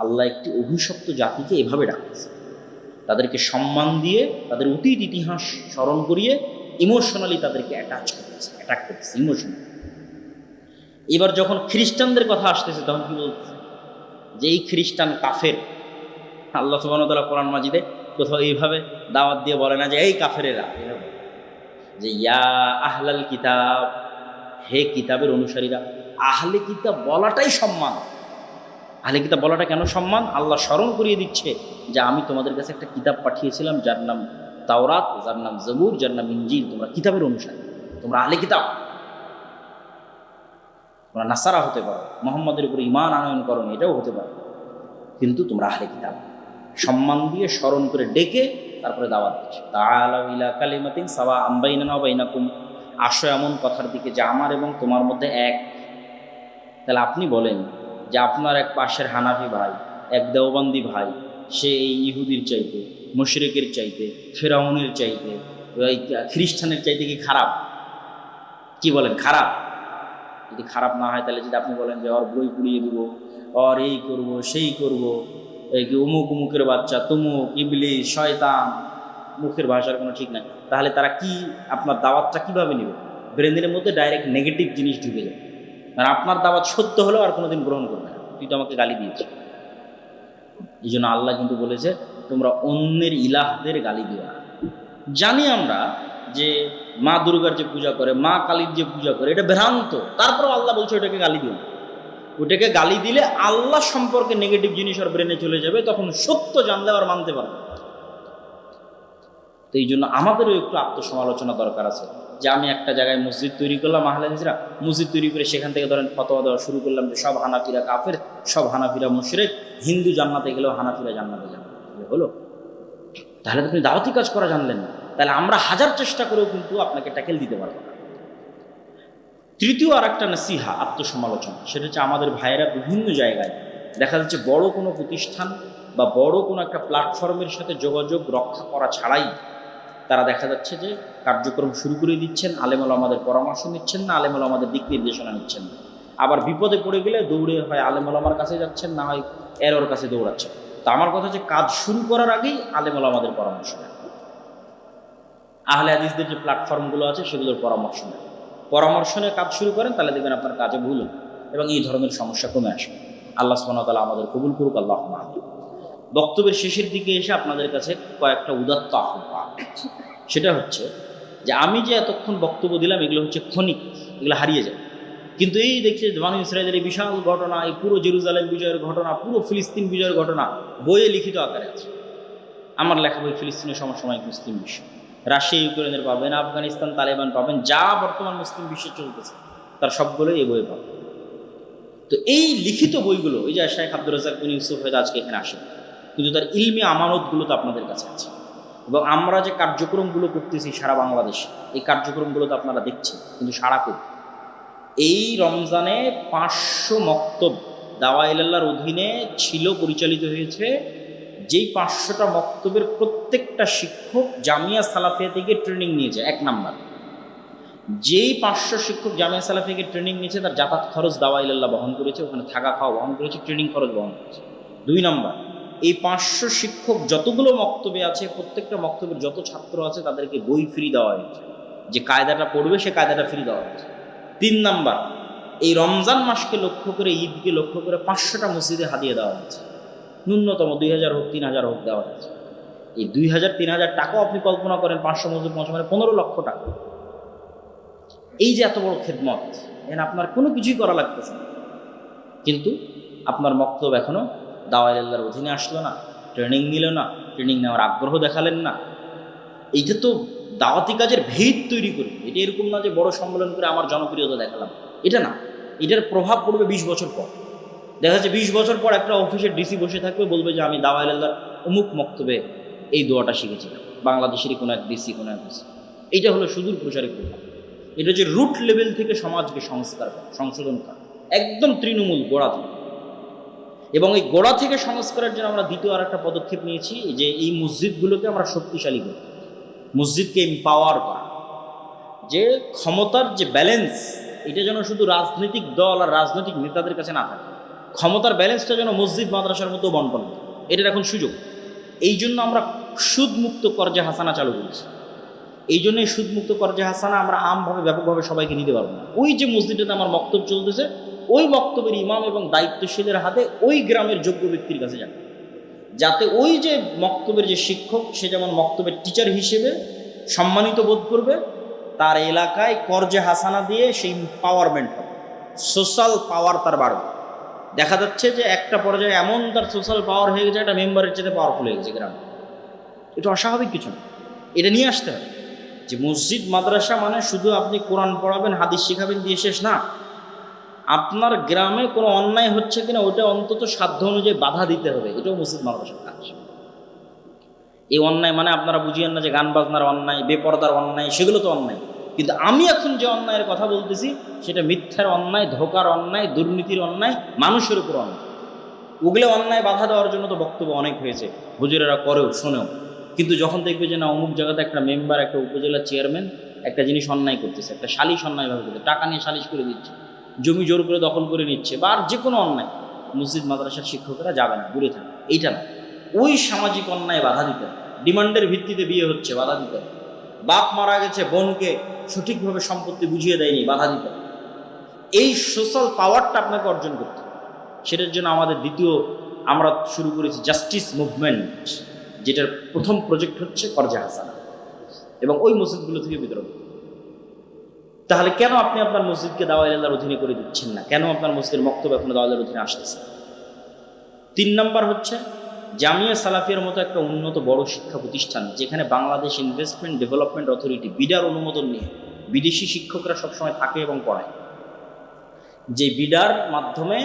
A: আল্লাহ একটি অভিশপ্ত জাতিকে এভাবে ডাকছে, তাদেরকে সম্মান দিয়ে, তাদের অতীত ইতিহাস স্মরণ করিয়ে ইমোশনালি তাদেরকে অ্যাটাচ করতেছে ইমোশনালি। এবার যখন খ্রিস্টানদের কথা আসতেছে তখন কি বলতেছে, যে এই খ্রিস্টান কাফের। আল্লাহ সুবহানাহু ওয়া তাআলা কোরআন মাজিদে কোথাও এইভাবে দাওয়াত দিয়ে বলে না যে এই কাফেরেরা, যে ইয়া আহলাল কিতাব, হে কিতাবের অনুসারীরা। আহলে কিতাব বলাটাই সম্মান। আহলে কিতাব বলাটা কেন সম্মান? আল্লাহ স্মরণ করিয়ে দিচ্ছে যে আমি তোমাদের কাছে একটা কিতাব পাঠিয়েছিলাম যার নাম তাওরাত, যার নাম জবুর, যার নাম ইনজিল। তোমরা কিতাবের অনুসারী, তোমরা আহলে কিতাব। তোমরা নাসারা হতে পারো, মুহাম্মাদের উপর ঈমান আনয়ন করো, এটাও হতে পারে, কিন্তু তোমরা আহলে কিতাব। সম্মান দিয়ে স্মরণ করে ডেকে তারপরে দাওয়াত দিচ্ছে, তাআলাউ ইলা কালিমাতিন সাওয়াআম বাইনানা ওয়া বাইনাকুম, আসো এমন কথার দিকে যে আমার এবং তোমার মধ্যে এক। তাহলে আপনি বলেন যে আপনার এক পাশের হানাফি ভাই, এক দেওবন্দি ভাই, সে এই ইহুদির চাইতে, মুশরিকের চাইতে, ফেরাউনের চাইতে, ওই খ্রিস্টানের চাইতে কি খারাপ? কি বলেন, খারাপ? যদি খারাপ না হয় তাহলে যদি আপনি বলেন যে ওর বই পুড়িয়ে দিব, ওর এই করব, সেই করব, এই কি অমুক অমুকের বাচ্চা, তুমুক, ইবলিস, শয়তান, মুখের ভাষার কোনো ঠিক নাই, তাহলে তারা কি আপনার দাওয়াতটা কিভাবে নেবে? ব্রেনের মধ্যে ডাইরেক্ট নেগেটিভ জিনিস ঢুকে যায়। মানে আপনার দাওয়াত সত্য হলেও আর কোনোদিন গ্রহণ করবে না, তুই তো আমাকে গালি দিয়েছিস। এই জন্য আল্লাহ কিন্তু বলেছে তোমরা অন্যের ইলাহদের গালি দিও না। জানি আমরা যে মা দুর্গার যে পূজা করে, মা কালীর যে পূজা করে, এটা ভ্রান্ত, তারপরেও আল্লাহ বলছে ওটাকে গালি দিও না। ওটাকে গালি দিলে আল্লাহ সম্পর্কে নেগেটিভ জিনিস আর ব্রেনে চলে যাবে, তখন সত্য জানলে আর মানতে পারবে। তো এই জন্য আমাদেরও একটু আত্মসমালোচনা দরকার আছে, যে আমি একটা জায়গায় মসজিদ তৈরি করলাম, আহলে হাদিসরা মসজিদ তৈরি করে সেখান থেকে ধরেন ফতোয়া দেওয়া শুরু করলাম যে সব হানাফিরা কাফের, সব হানাফিরা মুশরিক, হিন্দু জান্নাতে গেলেও হানাফিরা জান্নাতে যাবে। হলো? তাহলে তো আপনি দাওয়াতি কাজ করা জানলেন না। তাহলে আমরা হাজার চেষ্টা করেও কিন্তু আপনাকে ট্যাকেল দিতে পারবো না। তৃতীয় আর একটা নসিহা, আত্মসমালোচনা, সেটা হচ্ছে আমাদের ভাইয়েরা বিভিন্ন জায়গায় দেখা যাচ্ছে বড় কোনো প্রতিষ্ঠান বা বড় কোনো একটা প্ল্যাটফর্মের সাথে যোগাযোগ রক্ষা করা ছাড়াই তারা দেখা যাচ্ছে যে কার্যক্রম শুরু করে দিচ্ছেন, আলেমুল আমাদের পরামর্শ নিচ্ছেন না, আলেমুল আমাদের দিক নির্দেশনা নিচ্ছেন না। আবার বিপদে পড়ে গেলে দৌড়ে হয় আলেমুল আমার কাছে যাচ্ছেন, না হয় এর কাছে দৌড়াচ্ছেন। তো আমার কথা হচ্ছে কাজ শুরু করার আগেই আলেমুল আমাদের পরামর্শ নেন, আহলে হাদিসদের যে প্ল্যাটফর্মগুলো আছে সেগুলোর পরামর্শ নেন। পরামর্শ নিয়ে কাজ শুরু করেন, তাহলে দেখবেন আপনার কাজে ভুল হবে এবং এই ধরনের সমস্যা কমে আসবে। আল্লাহ সুবহানাহু ওয়া তাআলা আমাদের কবুল করুক, আল্লাহুম্মা আমিন। বক্তব্যের শেষের দিকে এসে আপনাদের কাছে কয়েকটা উদাত্ত আহ্বান। সেটা হচ্ছে যে আমি যে এতক্ষণ বক্তব্য দিলাম এগুলো হচ্ছে ক্ষণিক, এগুলো হারিয়ে যায়। কিন্তু এই দেখছে বানু ইসরাঈলের এই বিশাল ঘটনা, এই পুরো জেরুজালেম বিজয়ের ঘটনা, পুরো ফিলিস্তিন বিজয়ের ঘটনা বইয়ে লিখিত আকারে আছে। আমার লেখা বই ফিলিস্তিনের সমসাময়িক মুসলিম বিশ্ব, রাশিয়া ইউক্রেনের পাবেন, আফগানিস্তান তালেবান পাবেন, যা বর্তমান মুসলিম বিশ্বে চলতেছে তার সবগুলোই এই বইয়ে পাবেন। তো এই লিখিত বইগুলো, ওই যে শেখ আব্দুর রাজ্জাক বিন ইউসুফ হয়তো আজকে এখানে আসেন, কিন্তু তার ইলমি আমানতগুলো তো আপনাদের কাছে আছে। এবং আমরা যে কার্যক্রমগুলো করতেছি সারা বাংলাদেশে, এই কার্যক্রমগুলো তো আপনারা দেখছেন, কিন্তু সারা করি। এই রমজানে 500 মক্তব দাওয়া ইলাল্লাহর অধীনে ছিল, পরিচালিত হয়েছে। যেই 500টা মক্তবের প্রত্যেকটা শিক্ষক জামিয়া সালাফিয়া থেকে ট্রেনিং নিয়েছে। 1 নাম্বার, যেই 500 শিক্ষক জামিয়া সালাফিয়া থেকে ট্রেনিং নিয়েছে তার যাতায়াত খরচ দাওয়া ইলাল্লাহ বহন করেছে, ওখানে থাকা খাওয়া বহন করেছে, ট্রেনিং খরচ বহন করেছে। 2 নাম্বার, এই 500 শিক্ষক যতগুলো মক্তবে আছে, প্রত্যেকটা মক্তবের যত ছাত্র আছে তাদেরকে বই ফ্রি দেওয়া হয়েছে, যে কায়দাটা পড়বে সে কায়দাটা ফ্রি দেওয়া হয়েছে। 3 নাম্বার, এই রমজান মাসকে লক্ষ্য করে, ঈদকে লক্ষ্য করে 500টা মসজিদে হাদিয়া দেওয়া হয়েছে। ন্যূনতম 2000 হোক 3000 হোক দেওয়া হয়েছে। এই 2000-3000 টাকাও আপনি কল্পনা করেন, 500 মসজিদ মানে 15 লক্ষ টাকা। এই যে এত বড় খেদমত, এখানে আপনার কোনো কিছুই করা লাগতেছে না, কিন্তু আপনার মক্তব এখনো দাওয়ায়ে আল্লাহর অধীনে আসলো না, ট্রেনিং নিল না, ট্রেনিং নেওয়ার আগ্রহ দেখালেন না। এইটা তো দাওয়াতি কাজের ভিত তৈরি করবে। এটা এরকম না যে বড় সম্মেলন করে আমার জনপ্রিয়তা দেখালাম, এটা না। এটার প্রভাব পড়বে 20 বছর পর। দেখা যাচ্ছে 20 বছর পর একটা অফিসের ডিসি বসে থাকবে, বলবে যে আমি দাওয়ায়ে আল্লাহর অমুক মক্তবে এই দোয়াটা শিখেছিলাম, বাংলাদেশেরই কোনো এক ডিসি, কোনো এক ডিসি। এইটা হলো সুদূর প্রসারী প্রভাব। এটা যে রুট লেভেল থেকে সমাজকে সংস্কার করা, সংশোধন করা, একদম তৃণমূল গোড়া থেকে। এবং এই গোড়া থেকে সংস্কারের জন্য আমরা দ্বিতীয় আর একটা পদক্ষেপ নিয়েছি, যে এই মসজিদগুলোকে আমরা শক্তিশালী করি, মসজিদকে এম্পাওয়ার করা, যে ক্ষমতার যে ব্যালেন্স, এটা যেন শুধু রাজনৈতিক দল আর রাজনৈতিক নেতাদের কাছে না থাকে, ক্ষমতার ব্যালেন্সটা যেন মসজিদ মাদ্রাসার মতো বন্টন হয়। এটার এখন সুযোগ। এই জন্য আমরা সুদমুক্ত কর্জে হাসানা চালু করেছি। এই জন্য এই সুদমুক্ত কর্জে হাসানা আমরা আমভাবে ব্যাপকভাবে সবাইকে নিতে পারবো না। ওই যে মসজিদটাতে আমার বক্তব্য চলতেছে, ওই বক্তব্যের ইমাম এবং দায়িত্বশীলের হাতে ওই গ্রামের যোগ্য ব্যক্তির কাছে যাবে, যাতে ওই যে বক্তব্যের যে শিক্ষক, সে যেমন বক্তব্যের টিচার হিসেবে সম্মানিত বোধ করবে, তার এলাকায় কর্জে হাসানা দিয়ে সেই পাওয়ারমেন্ট হবে, সোশ্যাল পাওয়ার তার বাড়বে। দেখা যাচ্ছে যে একটা পর্যায়ে এমন তার সোশ্যাল পাওয়ার হয়ে গেছে, একটা মেম্বারের চেয়ে পাওয়ারফুল হয়ে গেছে গ্রামে। এটা অস্বাভাবিক কিছু না, এটা নিয়ে আসতে হবে। যে মসজিদ মাদ্রাসা মানে শুধু আপনি কোরআন পড়াবেন, হাদিস শিখাবেন দিয়ে শেষ না। আপনার গ্রামে কোনো অন্যায় হচ্ছে কিনা ওটা অন্তত সাধ্য অনুযায়ী বাধা দিতে হবে, এটাও মসজিদ মাদ্রাসার কাজ। এই অন্যায় মানে আপনারা বুঝিয়েন না যে গান বাজনার অন্যায়, বেপরদার অন্যায়, সেগুলো তো অন্যায়। কিন্তু আমি এখন যে অন্যায়ের কথা বলতেছি সেটা মিথ্যার অন্যায়, ধোকার অন্যায়, দুর্নীতির অন্যায়, মানুষের উপর অন্যায়। ওগুলো অন্যায় বাধা দেওয়ার জন্য তো বক্তব্য অনেক হয়েছে, হুজুরেরা করেও, শোনেও। কিন্তু যখন দেখবে যে না, অমুক জায়গাতে একটা মেম্বার, একটা উপজেলা চেয়ারম্যান একটা জিনিস অন্যায় করতেছে, একটা সালিশ অন্যায়ভাবে করতে, টাকা নিয়ে সালিশ করে দিচ্ছে, জমি জোর করে দখল করে নিচ্ছে, বা আর যে কোনো অন্যায়, মসজিদ মাদ্রাসার শিক্ষকেরা যাবে না, দূরে থাকে। এইটা না, ওই সামাজিক অন্যায় বাধা দিতে হবে। ডিমান্ডের ভিত্তিতে বিয়ে হচ্ছে, বাধা দিতে হবে। বাপ মারা গেছে, বোনকে সঠিকভাবে সম্পত্তি বুঝিয়ে দেয়নি, বাধা দিতে হবে। এই সোশ্যাল পাওয়ারটা আপনাকে অর্জন করতে হবে। সেটার জন্য আমাদের দ্বিতীয় আমরা শুরু করেছি জাস্টিস মুভমেন্ট, যেটার প্রথম প্রজেক্ট হচ্ছে কর্জে হাসানা, এবং ওই মসজিদগুলো থেকে বিতরণ। তাহলে কেন আপনি আপনার মসজিদকে দাওয়ায়ে আল্লাহর অধীনে করে দিচ্ছেন না? কেন আপনার মসজিদের বক্তব্য এখনো দাওয়ায়ে আল্লাহর অধীনে আসতেছে? 3 নাম্বার হচ্ছে জামিয়া সালাফিয়ার মতো একটা উন্নত বড় শিক্ষা প্রতিষ্ঠান, যেখানে বাংলাদেশ ইনভেস্টমেন্ট ডেভেলপমেন্ট অথরিটি বিডার অনুমোদন নিয়ে বিদেশি শিক্ষকরা সবসময় থাকে এবং পড়ায়। যে বিডার মাধ্যমে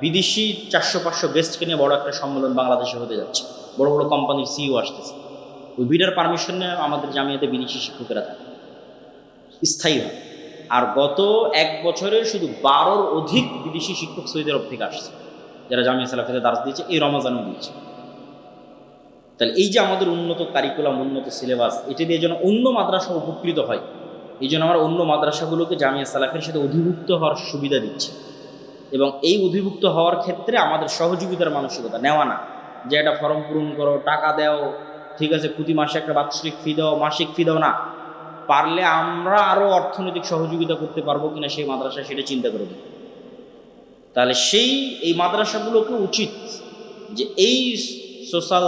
A: বিদেশি 400-500 গেস্টকে নিয়ে বড় একটা সম্মেলন বাংলাদেশে হতে যাচ্ছে, বড় বড় কোম্পানির সিইও আসতেছে। ওই বিডার পারমিশন নিয়ে আমাদের জামিয়াতে বিদেশি শিক্ষকেরা থাকে স্থায়ীভাবে। আর গত 1 বছরে শুধু 12-র অধিক বিদেশি শিক্ষক সৌদি আরব থেকে আসছে, যারা জামিয়া সালাফিয়াতে দার্স দিয়েছে, এই রমজানও দিয়েছে। তাহলে এই যে আমাদের উন্নত কারিকুলাম, উন্নত সিলেবাস, এটা দিয়ে যেন অন্য মাদ্রাসা উপকৃত হয়, এই জন্য আমরা অন্য মাদ্রাসাগুলোকে জামিয়া সালাফিয়ার সাথে অধিভুক্ত হওয়ার সুবিধা দিচ্ছি। এবং এই অধিভুক্ত হওয়ার ক্ষেত্রে আমাদের সহযোগিতার মানসিকতা নেওয়া না, যে একটা ফর্ম পূরণ করো, টাকা দাও, ঠিক আছে, প্রতি মাসে একটা বাৎসরিক ফি দাও, মাসিক ফি দাও না। পারলে আমরা আরও অর্থনৈতিক সহযোগিতা করতে পারবো কিনা সেই মাদ্রাসা, সেটা চিন্তা করবে। তাহলে এই মাদ্রাসাগুলোকে উচিত যে এই সোশ্যাল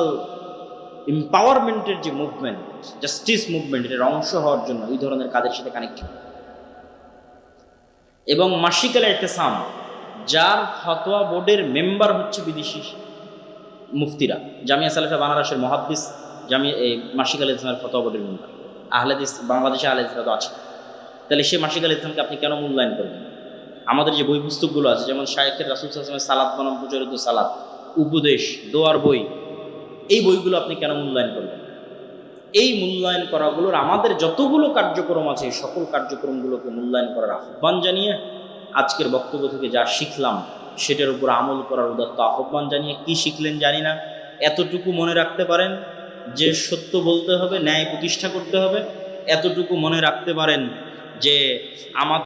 A: এম্পাওয়ারমেন্টের যে মুভমেন্ট, জাস্টিস মুভমেন্ট, এর অংশ হওয়ার জন্য এই ধরনের কাজের সাথে কানেক্টেড। এবং মাসিকাল ইতিসাম, যার ফতোয়া বোর্ডের মেম্বার হচ্ছে বিদেশি মুফতিরা, জামিয়া সালাফিয়া বানারসের মুহাদ্দিস মাসিকাল ইতিসামের ফতোয়া বোর্ডের মেম্বার, আহলে হাদিস বাংলাদেশে আহলে হাদিসরা তো আছে। তাহলে সেই মাসিকাল ইতিসামকে আপনি কেন মূল্যায়ন করবেন? আমাদের যে বই পুস্তকগুলো আছে, যেমন শায়েখের রাসূল সাল্লাল্লাহু আলাইহি ওয়াসাল্লামের সালাত বনাম প্রচলিত সালাত, উপদেশ, দোয়ার বই, এই বইগুলো আপনি কেন মূল্যায়ন করবেন? এই মূল্যায়ন করাগুলোর আমাদের যতগুলো কার্যক্রম আছে, সকল কার্যক্রমগুলোকে মূল্যায়ন করার আহ্বান জানিয়ে, আজকের বক্তব্য থেকে যা শিখলাম সেটার উপর আমল করার উদাত্ত আহ্বান জানিয়ে, কি শিখলেন জানি না, এতটুকু মনে রাখতে পারেন যে সত্য বলতে হবে, ন্যায় প্রতিষ্ঠা করতে হবে। এতটুকু মনে রাখতে পারেন যে আমাদের